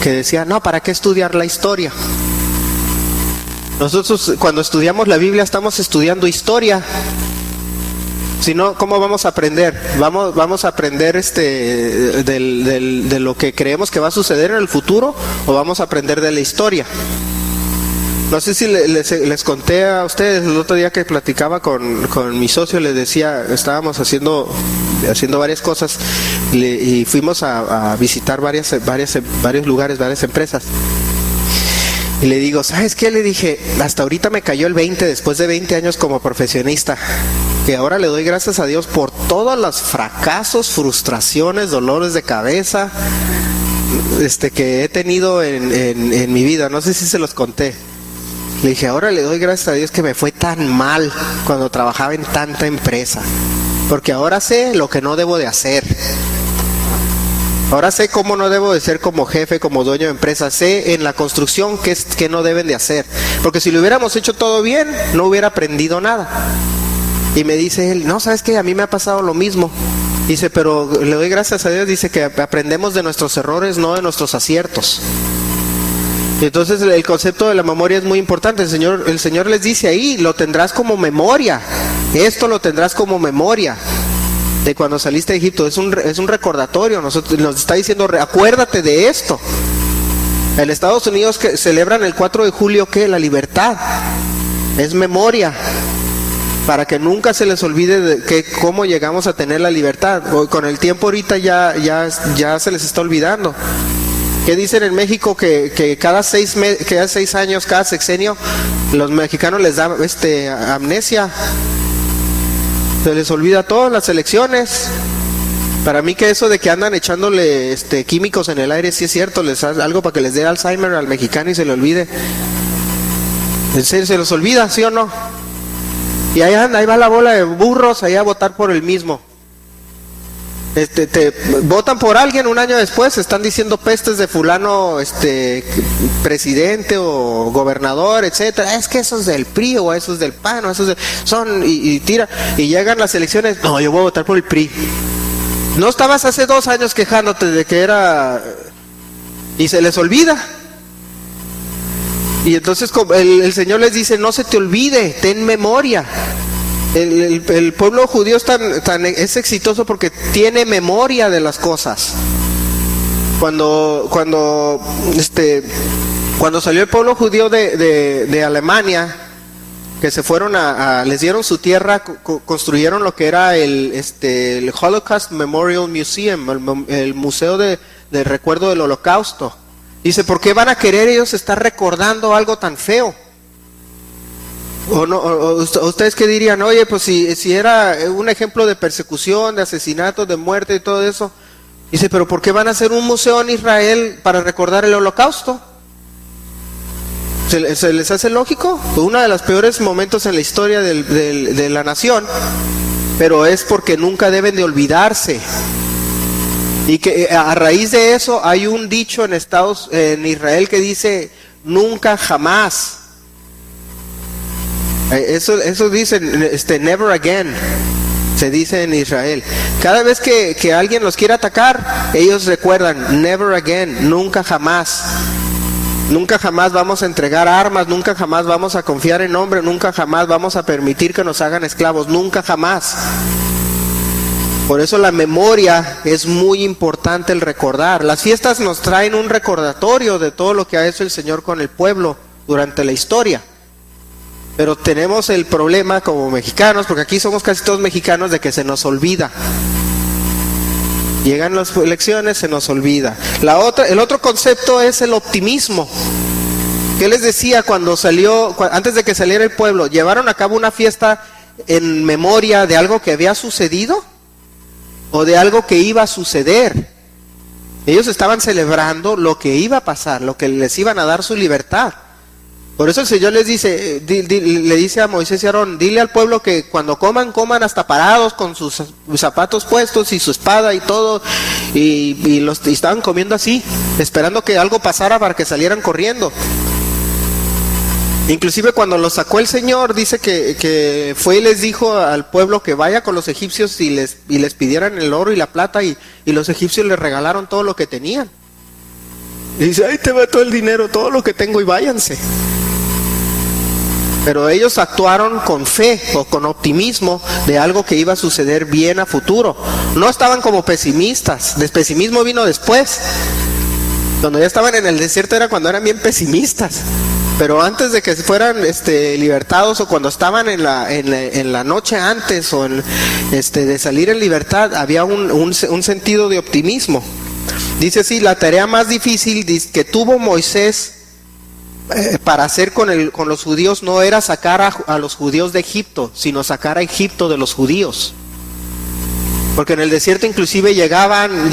decía, no, ¿para qué estudiar la historia? Nosotros cuando estudiamos la Biblia estamos estudiando historia. Si no, ¿cómo vamos a aprender? Vamos a aprender de lo que creemos que va a suceder en el futuro, o vamos a aprender de la historia. No sé si les conté a ustedes el otro día que platicaba con mi socio, les decía, estábamos haciendo varias cosas y fuimos a visitar varios lugares, varias empresas. Y le digo, ¿sabes qué? Le dije, hasta ahorita me cayó el 20 después de 20 años como profesionista, que ahora le doy gracias a Dios por todos los fracasos, frustraciones, dolores de cabeza que he tenido en mi vida. No sé si se los conté. Le dije, ahora le doy gracias a Dios que me fue tan mal cuando trabajaba en tanta empresa, porque ahora sé lo que no debo de hacer. Ahora sé cómo no debo de ser como jefe, como dueño de empresa. Sé en la construcción qué no deben de hacer, porque si lo hubiéramos hecho todo bien, no hubiera aprendido nada. Y me dice él, no, ¿sabes qué? A mí me ha pasado lo mismo. Dice, pero le doy gracias a Dios, dice que aprendemos de nuestros errores, no de nuestros aciertos. Entonces el concepto de la memoria es muy importante. El Señor les dice ahí, lo tendrás como memoria. Esto lo tendrás como memoria de cuando saliste de Egipto. Es un recordatorio. Nos está diciendo, acuérdate de esto. En Estados Unidos que celebran el 4 de julio, ¿qué? La libertad. Es memoria, para que nunca se les olvide cómo llegamos a tener la libertad. Con el tiempo ahorita ya se les está olvidando. ¿Qué dicen en México? Que cada 6 años, cada sexenio, los mexicanos les da amnesia. Se les olvida todo, las elecciones. Para mí que eso de que andan echándole químicos en el aire, sí es cierto, les hace algo para que les dé Alzheimer al mexicano y se le olvide. ¿En serio se los olvida, sí o no? Y ahí va la bola de burros ahí a votar por el mismo. Votan por alguien, un año después están diciendo pestes de fulano, presidente o gobernador, etcétera. Es que esos del PRI o esos del PAN o esos y tira, y llegan las elecciones. No, yo voy a votar por el PRI. No estabas hace 2 años quejándote de que era, y se les olvida. Y entonces el Señor les dice, no se te olvide, ten memoria. El pueblo judío es exitoso porque tiene memoria de las cosas. Cuando salió el pueblo judío de Alemania, que se fueron les dieron su tierra, construyeron lo que era el Holocaust Memorial Museum, el museo de recuerdo del Holocausto. Dice, ¿por qué van a querer ellos estar recordando algo tan feo? ¿Ustedes qué dirían? Oye, pues si era un ejemplo de persecución, de asesinato, de muerte y todo eso. Dice, pero ¿por qué van a hacer un museo en Israel para recordar el Holocausto? ¿Se les hace lógico? Fue uno de los peores momentos en la historia de la nación, pero es porque nunca deben de olvidarse. Y que a raíz de eso hay un dicho en Israel que dice, nunca jamás. Eso dicen, never again, se dice en Israel. Cada vez que alguien los quiere atacar, ellos recuerdan, never again, nunca jamás. Nunca jamás vamos a entregar armas, nunca jamás vamos a confiar en hombre, nunca jamás vamos a permitir que nos hagan esclavos, nunca jamás. Por eso la memoria es muy importante, el recordar. Las fiestas nos traen un recordatorio de todo lo que ha hecho el Señor con el pueblo durante la historia. Pero tenemos el problema como mexicanos, porque aquí somos casi todos mexicanos, de que se nos olvida. Llegan las elecciones, se nos olvida. El otro concepto es el optimismo. ¿Qué les decía antes de que saliera el pueblo? ¿Llevaron a cabo una fiesta en memoria de algo que había sucedido? ¿O de algo que iba a suceder? Ellos estaban celebrando lo que iba a pasar, lo que les iban a dar su libertad. Por eso el Señor les dice, le dice a Moisés y Aarón, dile al pueblo que cuando coman hasta parados con sus zapatos puestos y su espada y todo, y estaban comiendo así, esperando que algo pasara para que salieran corriendo. Inclusive cuando los sacó el Señor, dice que fue y les dijo al pueblo que vaya con los egipcios y les pidieran el oro y la plata, y los egipcios les regalaron todo lo que tenían. Y dice, ahí te va todo el dinero, todo lo que tengo, y váyanse. Pero ellos actuaron con fe o con optimismo de algo que iba a suceder bien a futuro. No estaban como pesimistas. El pesimismo vino después. Cuando ya estaban en el desierto era cuando eran bien pesimistas. Pero antes de que fueran libertados, o cuando estaban en la noche antes, o de salir en libertad, había un sentido de optimismo. Dice así: la tarea más difícil que tuvo Moisés para hacer con los judíos no era sacar a los judíos de Egipto, sino sacar a Egipto de los judíos. Porque en el desierto inclusive llegaban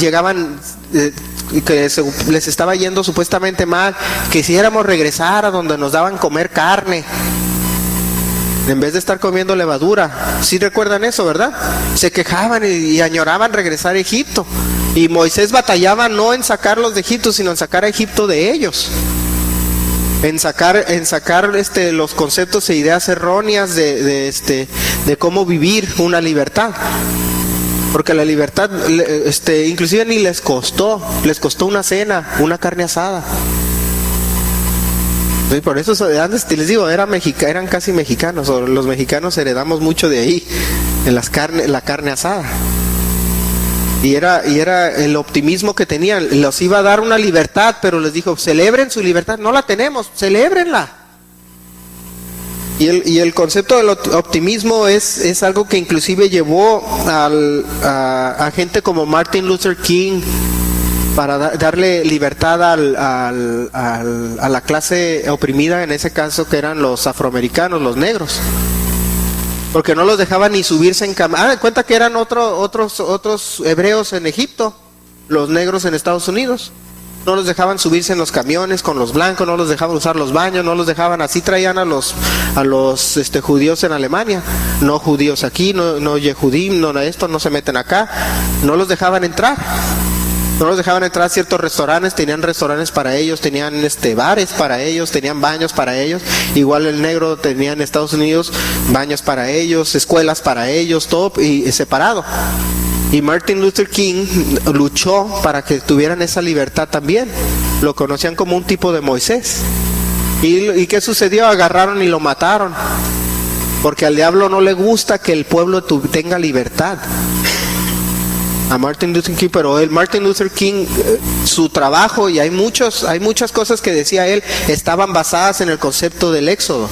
que les estaba yendo supuestamente mal, quisiéramos regresar a donde nos daban comer carne en vez de estar comiendo levadura. ¿Sí recuerdan eso, verdad? Se quejaban y añoraban regresar a Egipto. Y Moisés batallaba no en sacarlos de Egipto, sino en sacar a Egipto de ellos. En sacar los conceptos e ideas erróneas de cómo vivir una libertad. Porque la libertad, inclusive ni les costó una cena, una carne asada. Y por eso antes les digo, eran casi mexicanos, o los mexicanos heredamos mucho de ahí, en la carne asada. Y era el optimismo que tenían. Los iba a dar una libertad, pero les dijo: celebren su libertad. No la tenemos, celébrenla. Y el concepto del optimismo es algo que inclusive llevó a gente como Martin Luther King para darle libertad a la clase oprimida, en ese caso que eran los afroamericanos, los negros. Porque no los dejaban ni subirse en camiones. Cuenta que eran otros hebreos en Egipto, los negros en Estados Unidos. No los dejaban subirse en los camiones con los blancos, no los dejaban usar los baños, no los dejaban. Así traían a los judíos en Alemania. No judíos aquí, no yehudim, no esto, no se meten acá. No los dejaban entrar. No los dejaban entrar a ciertos restaurantes. Tenían restaurantes para ellos, tenían bares para ellos, tenían baños para ellos. Igual el negro tenía en Estados Unidos baños para ellos, escuelas para ellos, todo y separado. Y Martin Luther King luchó para que tuvieran esa libertad también. Lo conocían como un tipo de Moisés. ¿Y qué sucedió? Agarraron y lo mataron. Porque al diablo no le gusta que el pueblo tenga libertad. A Martin Luther King, pero Martin Luther King, su trabajo, y hay muchas cosas que decía él, estaban basadas en el concepto del éxodo.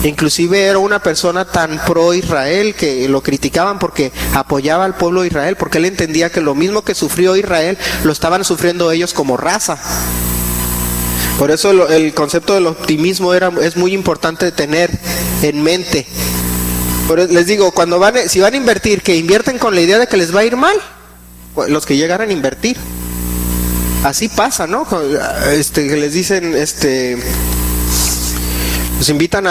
Inclusive era una persona tan pro Israel que lo criticaban porque apoyaba al pueblo de Israel, porque él entendía que lo mismo que sufrió Israel lo estaban sufriendo ellos como raza. Por eso el concepto del optimismo es muy importante tener en mente. Pero les digo, si van a invertir, que invierten con la idea de que les va a ir mal, los que llegaran a invertir. Así pasa, ¿no? Que les dicen, los invitan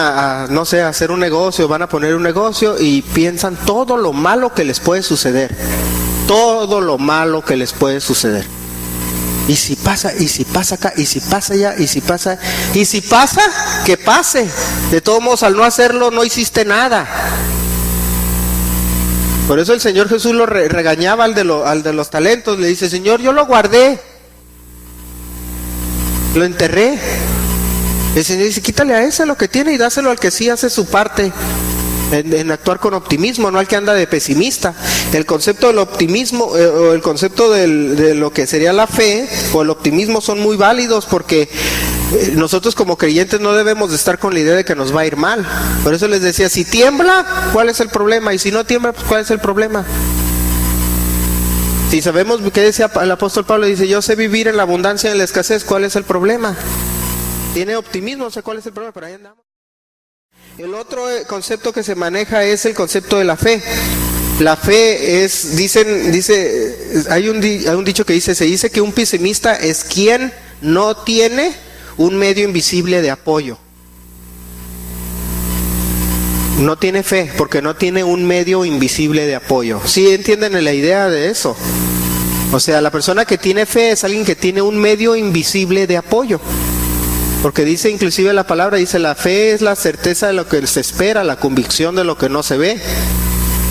no sé, a hacer un negocio, van a poner un negocio y piensan todo lo malo que les puede suceder. Todo lo malo que les puede suceder. Y si pasa acá, y si pasa allá, y si pasa, que pase. De todos modos, al no hacerlo, no hiciste nada. Por eso el Señor Jesús lo regañaba al de los talentos. Le dice: Señor, yo lo guardé, lo enterré. El Señor dice: quítale a ese lo que tiene y dáselo al que sí hace su parte en actuar con optimismo, no al que anda de pesimista. El concepto del optimismo o el concepto de lo que sería la fe o el optimismo son muy válidos, porque nosotros como creyentes no debemos de estar con la idea de que nos va a ir mal. Por eso les decía: si tiembla, ¿cuál es el problema? Y si no tiembla, pues ¿cuál es el problema? Si sabemos qué decía el apóstol Pablo, dice: yo sé vivir en la abundancia y en la escasez, ¿cuál es el problema? Tiene optimismo, no sé cuál es el problema, pero ahí andamos. El otro concepto que se maneja es el concepto de la fe. La fe hay un dicho que se dice que un pesimista es quien no tiene un medio invisible de apoyo. No tiene fe porque no tiene un medio invisible de apoyo. ¿Sí entienden la idea de eso? O sea, la persona que tiene fe es alguien que tiene un medio invisible de apoyo. Porque dice, inclusive la palabra dice: la fe es la certeza de lo que se espera, la convicción de lo que no se ve.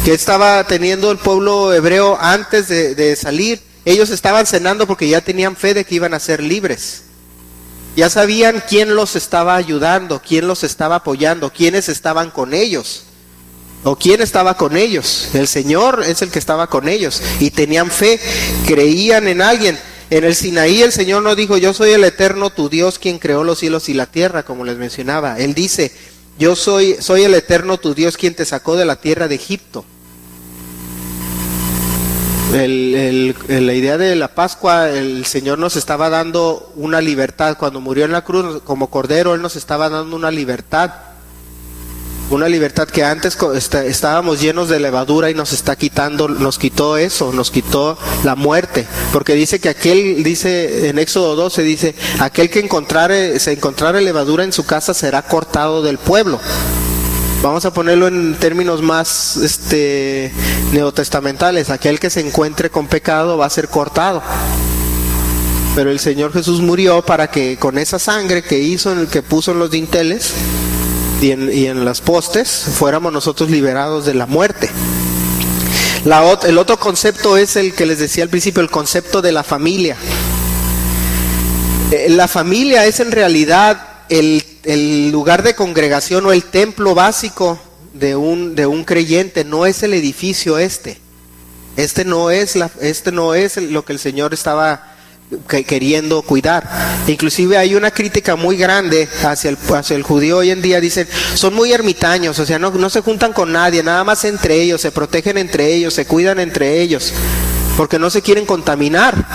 ¿Qué estaba teniendo el pueblo hebreo antes de salir? Ellos estaban cenando porque ya tenían fe de que iban a ser libres. Ya sabían quién los estaba ayudando, quién los estaba apoyando, quiénes estaban con ellos. ¿O quién estaba con ellos? El Señor es el que estaba con ellos. Y tenían fe, creían en alguien. En el Sinaí el Señor no dijo: yo soy el Eterno tu Dios, quien creó los cielos y la tierra, como les mencionaba. Él dice: yo soy el Eterno tu Dios, quien te sacó de la tierra de Egipto. La idea de la Pascua, el Señor nos estaba dando una libertad. Cuando murió en la cruz como Cordero, Él nos estaba dando una libertad. Una libertad que antes estábamos llenos de levadura y nos quitó eso, nos quitó la muerte. Porque dice en Éxodo 12, dice: aquel que se encontrare levadura en su casa será cortado del pueblo. Vamos a ponerlo en términos más neotestamentales: aquel que se encuentre con pecado va a ser cortado. Pero el Señor Jesús murió para que con esa sangre que puso en los dinteles y en los postes, fuéramos nosotros liberados de la muerte. El otro concepto es el que les decía al principio, el concepto de la familia. La familia es en realidad el lugar de congregación o el templo básico de un creyente. No es el edificio Este no es lo que el Señor estaba queriendo cuidar. Inclusive hay una crítica muy grande hacia el judío hoy en día. Dicen: son muy ermitaños, o sea, no se juntan con nadie, nada más entre ellos, se protegen entre ellos, se cuidan entre ellos, porque no se quieren contaminar.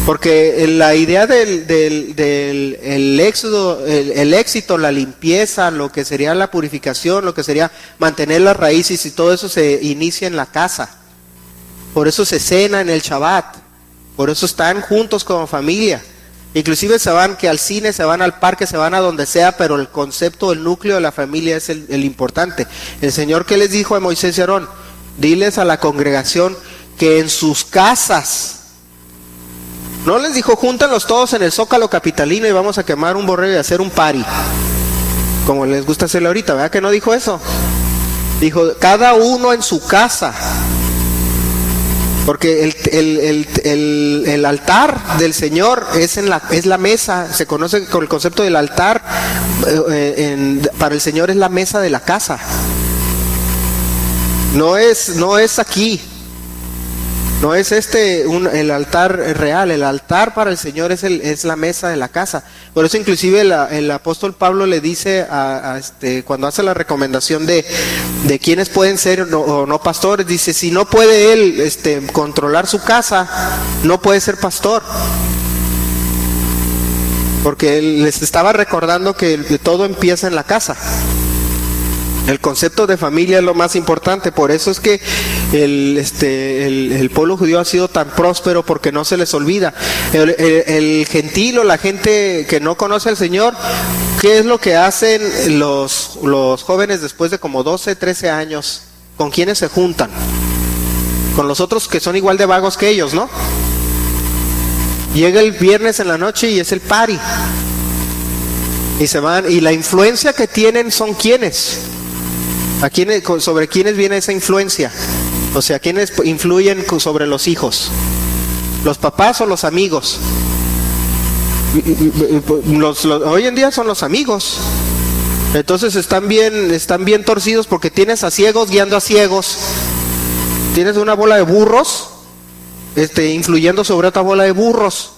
Porque la idea del éxodo, el éxito, la limpieza, lo que sería la purificación, lo que sería mantener las raíces y todo eso, se inicia en la casa. Por eso se cena en el Shabbat. Por eso están juntos como familia. Inclusive se van al cine, se van al parque, se van a donde sea, pero el concepto, el núcleo de la familia es el importante. El Señor, ¿qué les dijo a Moisés y Aarón? Diles a la congregación que en sus casas. No les dijo: júntanlos todos en el Zócalo capitalino y vamos a quemar un borrego y hacer un party, como les gusta hacerlo ahorita. ¿Verdad que no dijo eso? Dijo: cada uno en su casa. Porque el altar del Señor es la mesa. Se conoce con el concepto del altar. Para el Señor es la mesa de la casa. No es aquí. No es el altar real. El altar para el Señor es la mesa de la casa. Por eso inclusive el apóstol Pablo le dice cuando hace la recomendación de quiénes pueden ser o no pastores, dice: si no puede él controlar su casa, no puede ser pastor. Porque él les estaba recordando que todo empieza en la casa. El concepto de familia es lo más importante. Por eso es que el pueblo judío ha sido tan próspero, porque no se les olvida. El gentil o la gente que no conoce al Señor, ¿qué es lo que hacen los jóvenes después de como 12, 13 años? ¿Con quiénes se juntan? Con los otros que son igual de vagos que ellos, ¿no? Llega el viernes en la noche y es el party. Y se van, y la influencia que tienen son ¿quiénes? ¿Sobre quiénes viene esa influencia? O sea, ¿quiénes influyen sobre los hijos? ¿Los papás o los amigos? Hoy en día son los amigos. Entonces están bien torcidos, porque tienes a ciegos guiando a ciegos. Tienes una bola de burros influyendo sobre otra bola de burros.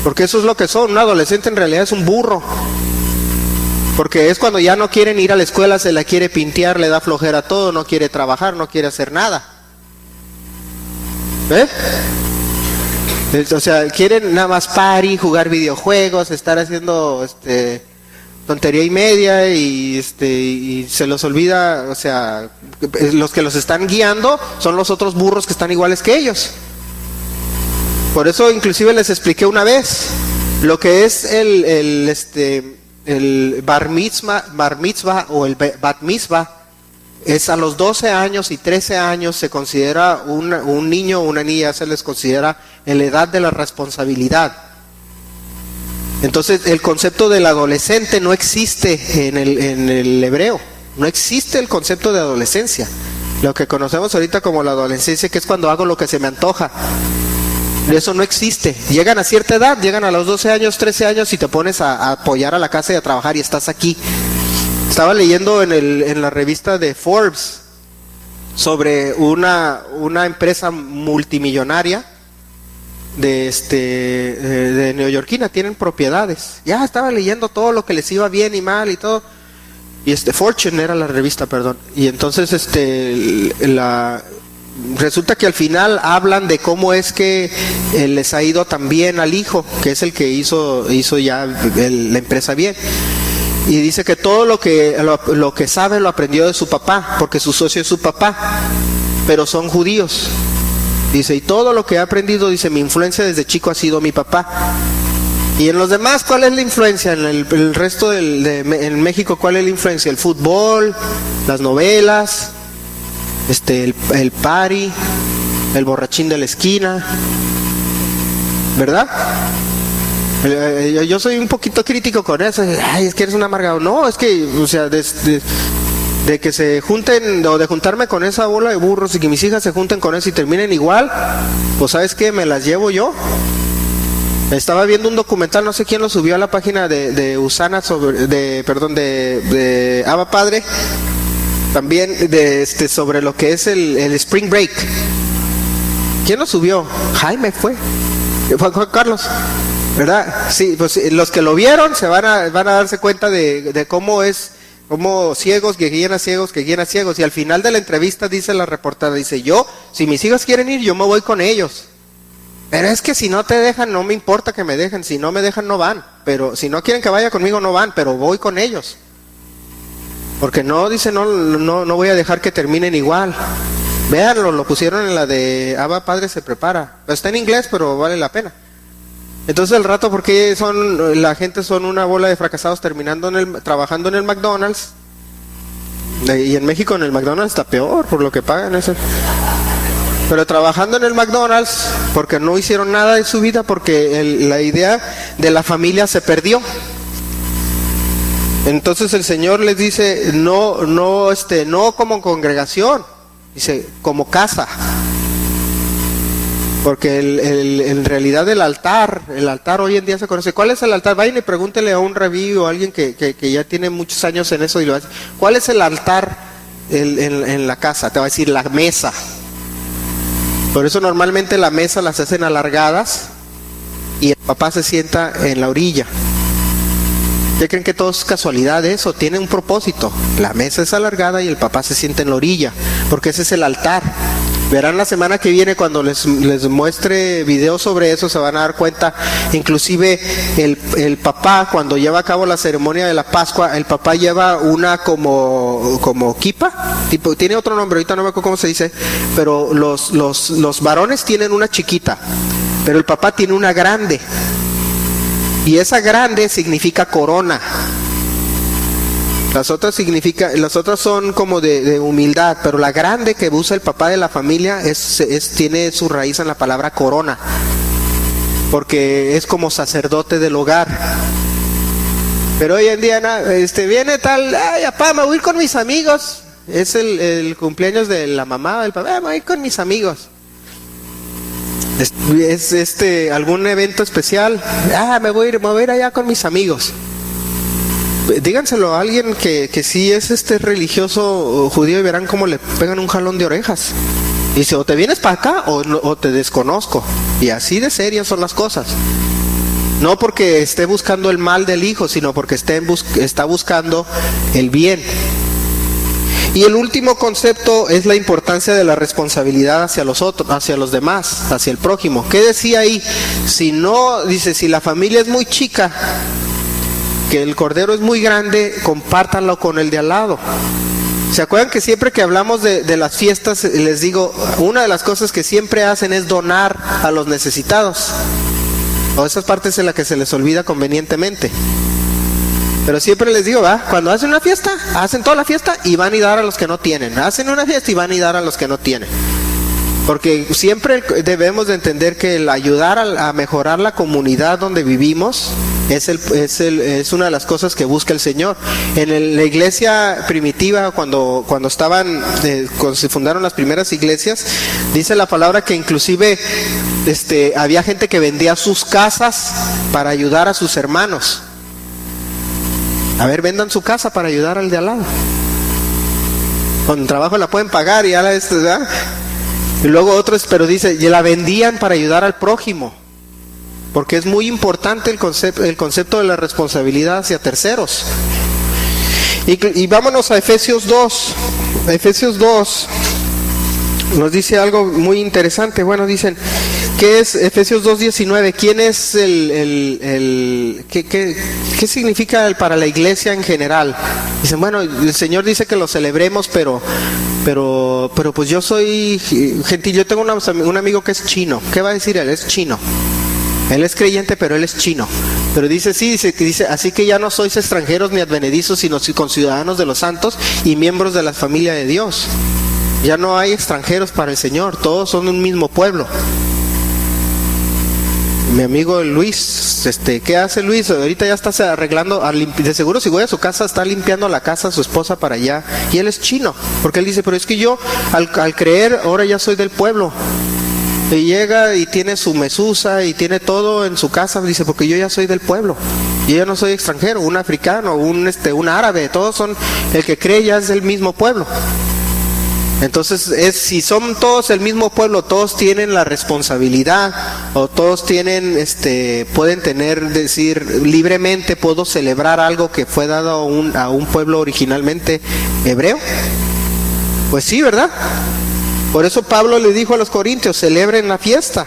Porque eso es lo que son. Un adolescente en realidad es un burro. Porque es cuando ya no quieren ir a la escuela, se la quiere pintear, le da flojera todo, no quiere trabajar, no quiere hacer nada. O sea, quieren nada más party, jugar videojuegos, estar haciendo tontería y media, y se los olvida. O sea, los que los están guiando son los otros burros que están iguales que ellos. Por eso inclusive les expliqué una vez lo que es el bar mitzvah o el bat mitzvah. Es a los 12 años y 13 años se considera un niño o una niña, se les considera en la edad de la responsabilidad. Entonces el concepto del adolescente no existe en el hebreo. No existe el concepto de adolescencia. Lo que conocemos ahorita como la adolescencia, que es cuando hago lo que se me antoja. Eso no existe. Llegan a cierta edad, llegan a los 12 años, 13 años y te pones a apoyar a la casa y a trabajar y estás aquí. Estaba leyendo en la revista de Forbes sobre una empresa multimillonaria de neoyorquina, tienen propiedades. Ya estaba leyendo todo lo que les iba bien y mal y todo. Y Fortune era la revista, perdón. Y entonces resulta que al final hablan de cómo es que les ha ido tan bien al hijo, que es el que hizo ya la empresa bien. Y dice que todo lo que sabe lo aprendió de su papá, porque su socio es su papá, pero son judíos. Dice, y todo lo que he aprendido, dice, mi influencia desde chico ha sido mi papá. Y en los demás, ¿cuál es la influencia? En el resto en México, ¿cuál es la influencia? El fútbol, las novelas, el party, el borrachín de la esquina, ¿verdad? Yo soy un poquito crítico con eso. Ay, es que eres un amargado. No, es que, o sea, de que se junten, o de juntarme con esa bola de burros y que mis hijas se junten con eso y terminen igual, pues ¿sabes qué? Me las llevo yo. Estaba viendo un documental, no sé quién lo subió a la página de Usana de Abba Padre, también sobre lo que es el Spring Break. ¿Quién lo subió? Jaime fue Juan Carlos, ¿verdad? Sí, pues los que lo vieron se van a darse cuenta de cómo es, como ciegos que guían a ciegos que guían a ciegos. Y al final de la entrevista dice la reportera, dice, si mis hijas quieren ir, yo me voy con ellos. Pero es que si no te dejan, no me importa que me dejen. Si no me dejan, no van. Pero si no quieren que vaya conmigo, no van. Pero voy con ellos. Porque no, dice, no voy a dejar que terminen igual. Véanlo, lo pusieron en la de Abba Padre se prepara. Está en inglés, pero vale la pena. Entonces el rato, porque la gente son una bola de fracasados trabajando en el McDonald's. Y en México en el McDonald's está peor por lo que pagan eso. Pero trabajando en el McDonald's, porque no hicieron nada de su vida, porque la idea de la familia se perdió. Entonces el Señor les dice, no como congregación, dice, como casa. Porque en realidad el altar hoy en día se conoce. ¿Cuál es el altar? Vayan y pregúntele a un rabí o a alguien que ya tiene muchos años en eso y lo hace. ¿Cuál es el altar en la casa? Te va a decir la mesa. Por eso normalmente la mesa las hacen alargadas y el papá se sienta en la orilla. ¿Ya creen que todo es casualidad de eso? Tiene un propósito. La mesa es alargada y el papá se sienta en la orilla, porque ese es el altar. Verán la semana que viene cuando les muestre videos sobre eso, se van a dar cuenta. Inclusive el papá, cuando lleva a cabo la ceremonia de la Pascua, el papá lleva una como kipa, tiene otro nombre, ahorita no me acuerdo cómo se dice, pero los varones tienen una chiquita, pero el papá tiene una grande. Y esa grande significa corona. Las otras son como de humildad, pero la grande que usa el papá de la familia tiene su raíz en la palabra corona, porque es como sacerdote del hogar. Pero hoy en día viene tal, ay papá, me voy a ir con mis amigos. Es el cumpleaños de la mamá del papá, me voy a ir con mis amigos. Es algún evento especial, me voy a ir allá con mis amigos. Díganselo a alguien que sí es religioso judío y verán cómo le pegan un jalón de orejas. Dice, o te vienes para acá o te desconozco. Y así de serias son las cosas. No porque esté buscando el mal del hijo, sino porque está buscando el bien. Y el último concepto es la importancia de la responsabilidad hacia los otros, hacia los demás, hacia el prójimo. ¿Qué decía ahí? Si la familia es muy chica, que el cordero es muy grande, compártanlo con el de al lado. ¿Se acuerdan que siempre que hablamos de las fiestas, les digo, una de las cosas que siempre hacen es donar a los necesitados? O esas partes en las que se les olvida convenientemente. Pero siempre les digo, cuando hacen una fiesta, hacen toda la fiesta y van y dar a los que no tienen. Hacen una fiesta y van y dar a los que no tienen. Porque siempre debemos de entender que el ayudar a mejorar la comunidad donde vivimos es una de las cosas que busca el Señor. En la iglesia primitiva, cuando se fundaron las primeras iglesias, dice la palabra que inclusive había gente que vendía sus casas para ayudar a sus hermanos. A ver, vendan su casa para ayudar al de al lado. Con trabajo la pueden pagar y ya ¿verdad? Y luego otros, pero dice, y la vendían para ayudar al prójimo. Porque es muy importante el concepto de la responsabilidad hacia terceros. Y vámonos a Efesios 2. Efesios 2 nos dice algo muy interesante. Bueno, dicen, ¿qué es Efesios 2:19? ¿Quién es qué significa para la iglesia en general? Dicen, bueno, el Señor dice que lo celebremos, pero pues yo soy gentil. Yo tengo un amigo que es chino. ¿Qué va a decir él? Es chino. Él es creyente, pero él es chino. Pero dice, así que ya no sois extranjeros ni advenedizos, sino conciudadanos de los santos y miembros de la familia de Dios. Ya no hay extranjeros para el Señor, todos son un mismo pueblo. Mi amigo Luis, ¿qué hace Luis? Ahorita ya está arreglando, de seguro si voy a su casa está limpiando la casa a su esposa para allá. Y él es chino, porque él dice, pero es que yo al creer ahora ya soy del pueblo. Y llega y tiene su mesusa y tiene todo en su casa, dice, porque yo ya soy del pueblo. Yo ya no soy extranjero, un africano, un árabe, todos son, el que cree ya es del mismo pueblo. Entonces, si son todos el mismo pueblo, todos tienen la responsabilidad, o todos tienen, pueden decir libremente, puedo celebrar algo que fue dado a un pueblo originalmente hebreo. Pues sí, ¿verdad? Por eso Pablo le dijo a los corintios, celebren la fiesta.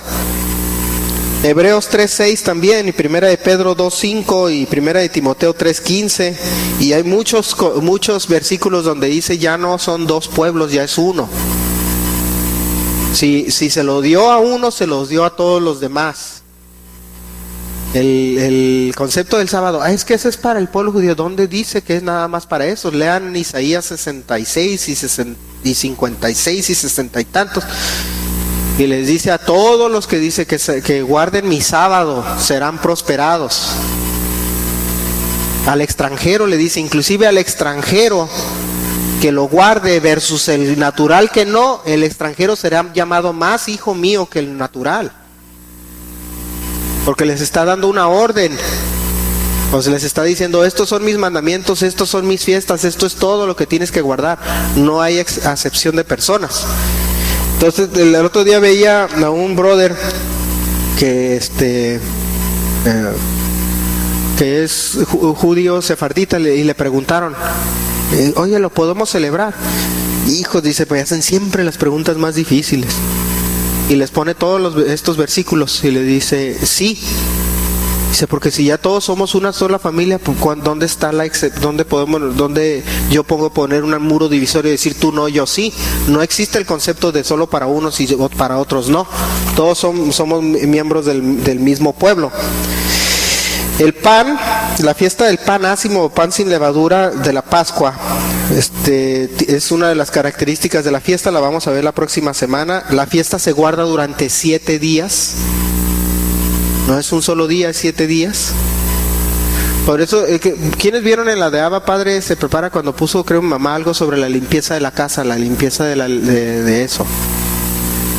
Hebreos 3:6 también, y Primera de Pedro 2:5 y Primera de Timoteo 3:15, y hay muchos versículos donde dice ya no son dos pueblos, ya es uno. Si se lo dio a uno, se los dio a todos los demás. El concepto del sábado, es que ese es para el pueblo judío. ¿Dónde dice que es nada más para eso? Lean Isaías 66 y 56 y 60 y tantos. Y les dice a todos los que dice que guarden mi sábado, serán prosperados. Al extranjero le dice, inclusive al extranjero que lo guarde versus el natural que no, el extranjero será llamado más hijo mío que el natural. Porque les está dando una orden. O se les está diciendo, estos son mis mandamientos, estos son mis fiestas, esto es todo lo que tienes que guardar. No hay acepción de personas. Entonces el otro día veía a un brother que es judío sefardita y le preguntaron, oye, ¿lo podemos celebrar? Hijos, dice, pues hacen siempre las preguntas más difíciles. Y les pone todos estos versículos y le dice, sí. Dice, porque si ya todos somos una sola familia, pues, ¿dónde está dónde yo puedo poner un muro divisorio y decir tú no, yo sí? No existe el concepto de solo para unos y para otros no. Todos somos miembros del mismo pueblo. El pan, la fiesta del pan ácimo o pan sin levadura de la Pascua, es una de las características de la fiesta. La vamos a ver la próxima semana. La fiesta se guarda durante 7 días. No es un solo día, es 7 días. Por eso, ¿quiénes vieron en la de Abba Padre se prepara cuando puso, creo, mi mamá algo sobre la limpieza de la casa, la limpieza de eso?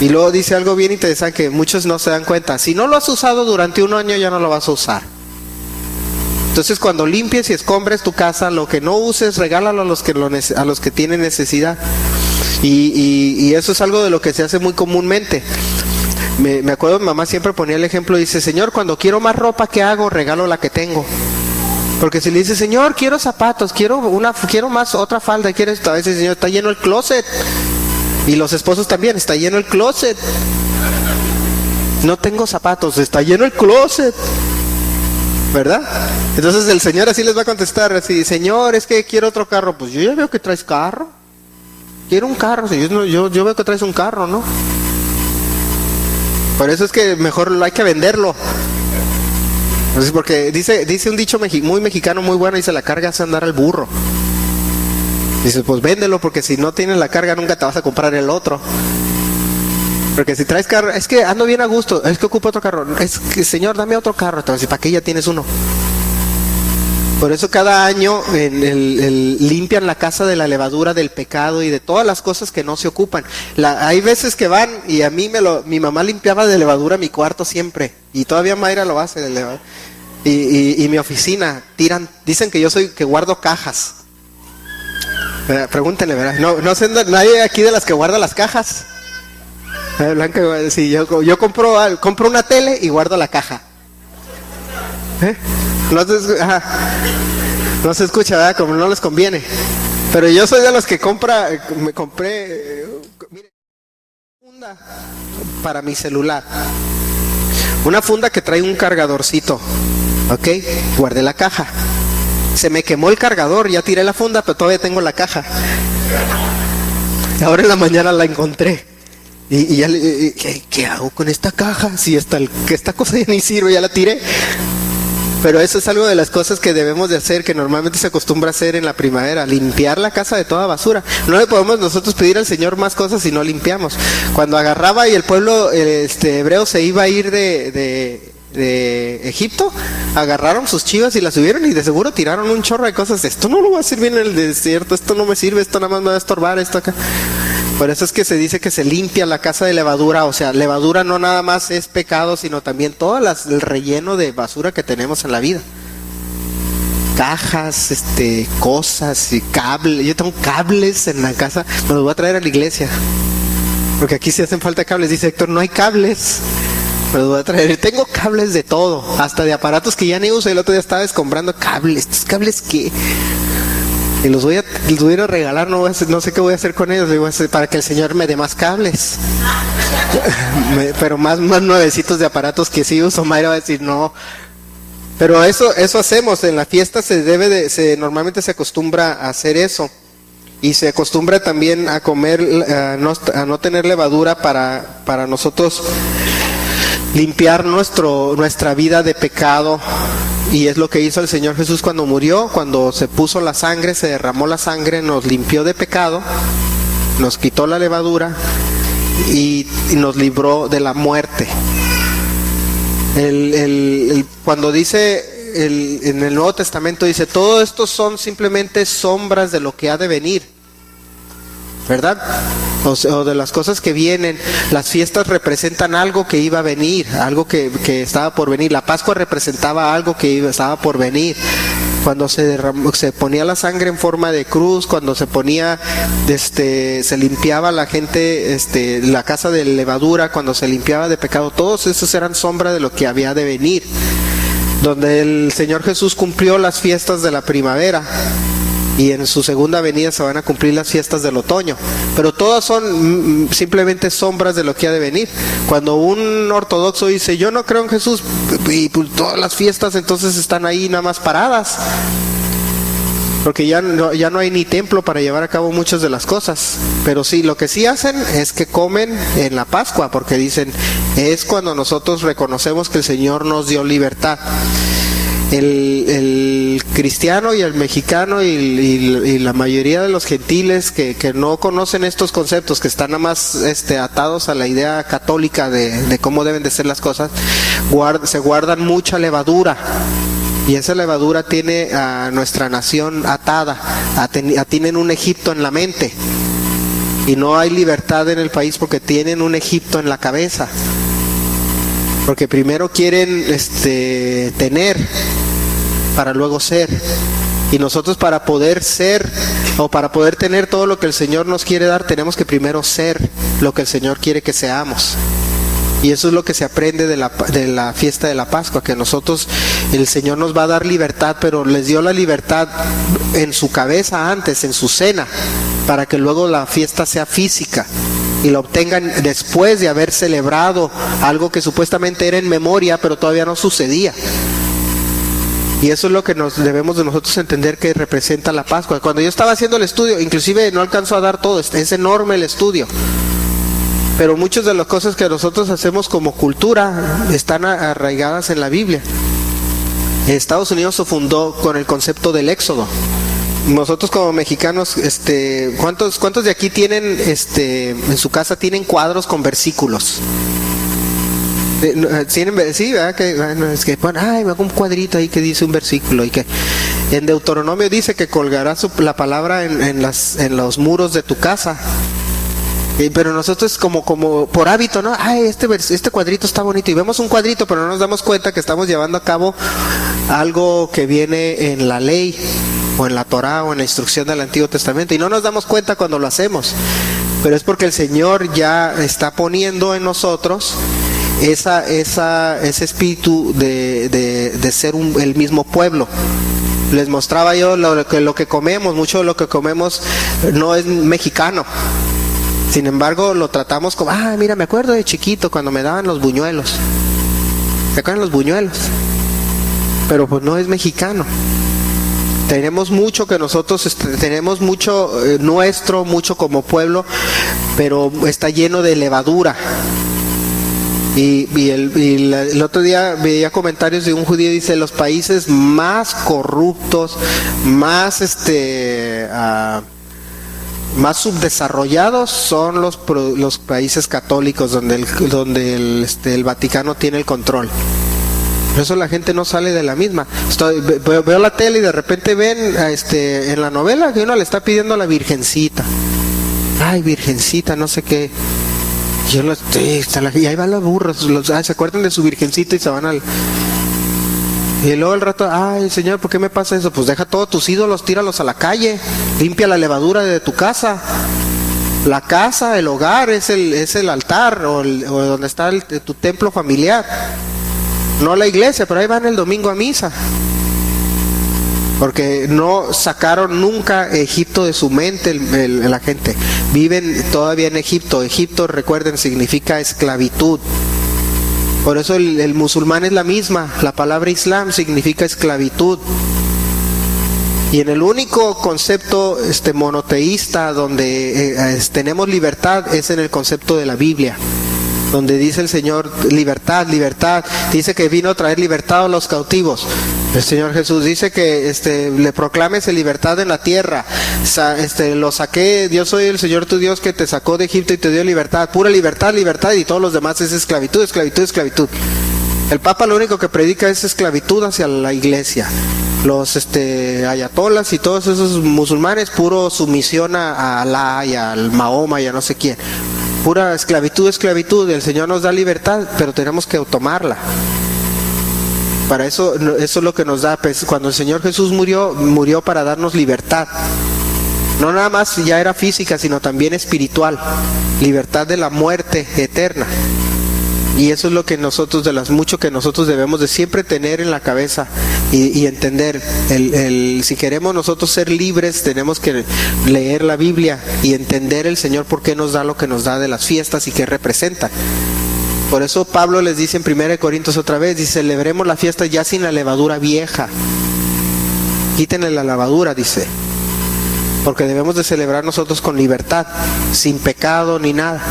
Y luego dice algo bien interesante que muchos no se dan cuenta. Si no lo has usado durante 1 año, ya no lo vas a usar. Entonces, cuando limpies y escombres tu casa, lo que no uses, regálalo a los que tienen necesidad. Y eso es algo de lo que se hace muy comúnmente. Me acuerdo, mi mamá siempre ponía el ejemplo, dice, Señor, cuando quiero más ropa, ¿qué hago? Regalo la que tengo. Porque si le dice, Señor, quiero zapatos, quiero más otra falda, quiero esto, a veces, Señor, está lleno el closet. Y los esposos también, está lleno el closet. No tengo zapatos, está lleno el closet. ¿Verdad? Entonces el Señor así les va a contestar, así, Señor, es que quiero otro carro. Pues yo ya veo que traes carro. Quiero un carro, yo veo que traes un carro, ¿no? Por eso es que mejor hay que venderlo. Entonces, porque dice un dicho muy mexicano muy bueno, dice, la carga hace andar al burro. Dice, pues véndelo, porque si no tienes la carga nunca te vas a comprar el otro. Porque si traes carro, es que ando bien a gusto, es que ocupo otro carro, es que Señor, dame otro carro. Entonces, ¿para qué ya tienes uno? Por eso cada año limpian la casa de la levadura del pecado y de todas las cosas que no se ocupan. Hay veces que van y a mí mi mamá limpiaba de levadura mi cuarto siempre, y todavía Mayra lo hace de levadura. Y mi oficina, dicen que yo que guardo cajas. Pregúntenle, ¿verdad? No sé, nadie aquí de las que guarda las cajas. Blanca, sí, yo compro una tele y guardo la caja. No se escucha, ¿verdad? Como no les conviene. Pero yo soy de los que me compré una funda para mi celular. Una funda que trae un cargadorcito. Ok, guardé la caja. Se me quemó el cargador, ya tiré la funda, pero todavía tengo la caja. Ahora en la mañana la encontré. Y ya ¿qué hago con esta caja? Si esta cosa ya ni sirve, ya la tiré. Pero eso es algo de las cosas que debemos de hacer, que normalmente se acostumbra a hacer en la primavera, limpiar la casa de toda basura. No le podemos nosotros pedir al Señor más cosas si no limpiamos. Cuando agarraba y el pueblo hebreo se iba a ir de Egipto, agarraron sus chivas y las subieron y de seguro tiraron un chorro de cosas. Esto no lo va a servir en el desierto, esto no me sirve, esto nada más me va a estorbar, esto acá. Por eso es que se dice que se limpia la casa de levadura. O sea, levadura no nada más es pecado, sino también todo el relleno de basura que tenemos en la vida. Cajas, cosas y cables. Yo tengo cables en la casa, me los voy a traer a la iglesia, porque aquí sí hacen falta cables. Dice Héctor, no hay cables, me los voy a traer. Tengo cables de todo, hasta de aparatos que ya ni uso. El otro día estaba descomprando cables. ¿Estos cables qué? Y los voy a ir a regalar, no sé qué voy a hacer con ellos, para que el Señor me dé más cables. Pero más nuevecitos de aparatos que sí uso. Mayra va a decir no. Pero eso hacemos, en la fiesta normalmente se acostumbra a hacer eso. Y se acostumbra también a comer, a no tener levadura para nosotros limpiar nuestra vida de pecado. Y es lo que hizo el Señor Jesús cuando murió, cuando se puso la sangre, se derramó la sangre, nos limpió de pecado, nos quitó la levadura y nos libró de la muerte. Cuando dice en el Nuevo Testamento, dice, todo esto son simplemente sombras de lo que ha de venir, ¿verdad? O de las cosas que vienen. Las fiestas representan algo que iba a venir, algo que estaba por venir. La Pascua representaba algo que estaba por venir. Cuando se ponía la sangre en forma de cruz, cuando se ponía, se limpiaba la gente, la casa de levadura, cuando se limpiaba de pecado, todos esos eran sombra de lo que había de venir. Donde el Señor Jesús cumplió las fiestas de la primavera, y en su segunda venida se van a cumplir las fiestas del otoño, pero todas son simplemente sombras de lo que ha de venir. Cuando un ortodoxo dice yo no creo en Jesús, y pues todas las fiestas entonces están ahí nada más paradas, porque ya no hay ni templo para llevar a cabo muchas de las cosas. Pero sí, lo que sí hacen es que comen en la Pascua, porque dicen es cuando nosotros reconocemos que el Señor nos dio libertad. El cristiano y el mexicano y la mayoría de los gentiles que no conocen estos conceptos, que están nada más atados a la idea católica de cómo deben de ser las cosas, se guardan mucha levadura, y esa levadura tiene a nuestra nación atada, tienen un Egipto en la mente, y no hay libertad en el país porque tienen un Egipto en la cabeza. Porque primero quieren tener para luego ser. Y nosotros para poder ser o para poder tener todo lo que el Señor nos quiere dar, tenemos que primero ser lo que el Señor quiere que seamos. Y eso es lo que se aprende de la fiesta de la Pascua, que nosotros, el Señor nos va a dar libertad, pero les dio la libertad en su cabeza antes, en su cena, para que luego la fiesta sea física y la obtengan después de haber celebrado algo que supuestamente era en memoria, pero todavía no sucedía. Y eso es lo que debemos de nosotros entender que representa la Pascua. Cuando yo estaba haciendo el estudio, inclusive no alcanzo a dar todo, es enorme el estudio, pero muchas de las cosas que nosotros hacemos como cultura están arraigadas en la Biblia. En Estados Unidos se fundó con el concepto del Éxodo. Nosotros como mexicanos, ¿cuántos de aquí tienen, en su casa tienen cuadros con versículos? Sí, ¿verdad? Que, bueno, me hago un cuadrito ahí que dice un versículo, y que En Deuteronomio dice que colgarás la palabra en los muros de tu casa. Pero nosotros como por hábito, ¿no? Ay, este cuadrito está bonito, y vemos un cuadrito, pero no nos damos cuenta que estamos llevando a cabo algo que viene en la ley, o en la Torá, o en la instrucción del Antiguo Testamento, y no nos damos cuenta cuando lo hacemos. Pero es porque el Señor ya está poniendo en nosotros ese espíritu de ser el mismo pueblo. Les mostraba yo lo que comemos. Mucho de lo que comemos no es mexicano. Sin embargo, lo tratamos como, mira, me acuerdo de chiquito cuando me daban los buñuelos. ¿Se acuerdan los buñuelos? Pero pues no es mexicano. Tenemos mucho que nosotros, tenemos mucho nuestro, mucho como pueblo, pero está lleno de levadura. Y el otro día veía comentarios de un judío, dice, los países más corruptos, más subdesarrollados son los países católicos donde el Vaticano tiene el control. Por eso la gente no sale de la misma. Veo la tele y de repente ven en la novela que uno le está pidiendo a la virgencita. Ay, virgencita, no sé qué. Y ahí van los burros, se acuerdan de su virgencita y se van al... Y luego al rato, ay, Señor, ¿por qué me pasa eso? Pues deja todos tus ídolos, tíralos a la calle, limpia la levadura de tu casa. La casa, el hogar, es el altar, o donde está tu templo familiar. No la iglesia, pero ahí van el domingo a misa. Porque no sacaron nunca Egipto de su mente la gente. Viven todavía en Egipto. Egipto, recuerden, significa esclavitud. Por eso el musulmán es la misma. La palabra Islam significa esclavitud. Y en el único concepto monoteísta donde tenemos libertad es en el concepto de la Biblia, donde dice el Señor, libertad, libertad. Dice que vino a traer libertad a los cautivos. El Señor Jesús dice que le proclames libertad en la tierra. Lo saqué, yo soy el Señor tu Dios que te sacó de Egipto y te dio libertad. Pura libertad, libertad, y todos los demás es esclavitud, esclavitud, esclavitud. El Papa lo único que predica es esclavitud hacia la iglesia. Los ayatolas y todos esos musulmanes, puro sumisión a Alá y al Mahoma y a no sé quién. Pura esclavitud, esclavitud. El Señor nos da libertad, pero tenemos que tomarla. Para eso es lo que nos da. Pues, cuando el Señor Jesús murió para darnos libertad. No nada más ya era física, sino también espiritual. Libertad de la muerte eterna. Y eso es lo que nosotros, de las mucho que nosotros debemos de siempre tener en la cabeza y entender. Si queremos nosotros ser libres, tenemos que leer la Biblia y entender el Señor por qué nos da lo que nos da de las fiestas y qué representa. Por eso Pablo les dice en 1 Corintios otra vez, dice, celebremos la fiesta ya sin la levadura vieja. Quítenle la levadura, dice. Porque debemos de celebrar nosotros con libertad, sin pecado ni nada.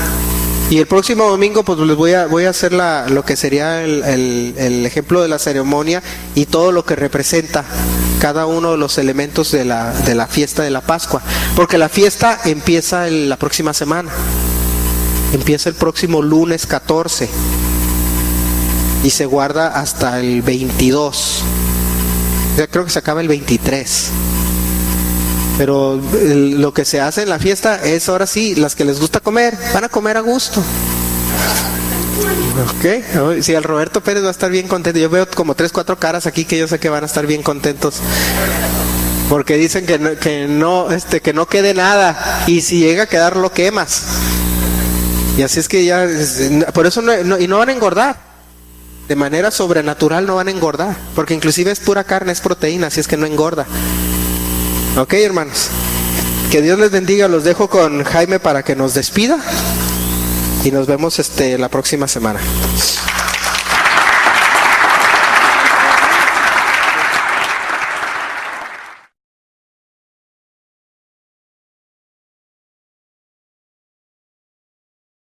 Y el próximo domingo pues les voy a hacer lo que sería el ejemplo de la ceremonia y todo lo que representa cada uno de los elementos de la fiesta de la Pascua. Porque la fiesta empieza la próxima semana. Empieza el próximo lunes 14 y se guarda hasta el 22. Yo creo que se acaba el 23. Pero lo que se hace en la fiesta es, ahora sí, las que les gusta comer, van a comer a gusto. Ok, si al Roberto Pérez va a estar bien contento. Yo veo como 3-4 caras aquí que yo sé que van a estar bien contentos. Porque dicen que no quede nada. Y si llega a quedar, lo quemas. Y así es que ya, por eso no van a engordar. De manera sobrenatural no van a engordar. Porque inclusive es pura carne, es proteína, así es que no engorda. Ok, hermanos, que Dios les bendiga. Los dejo con Jaime para que nos despida y nos vemos la próxima semana.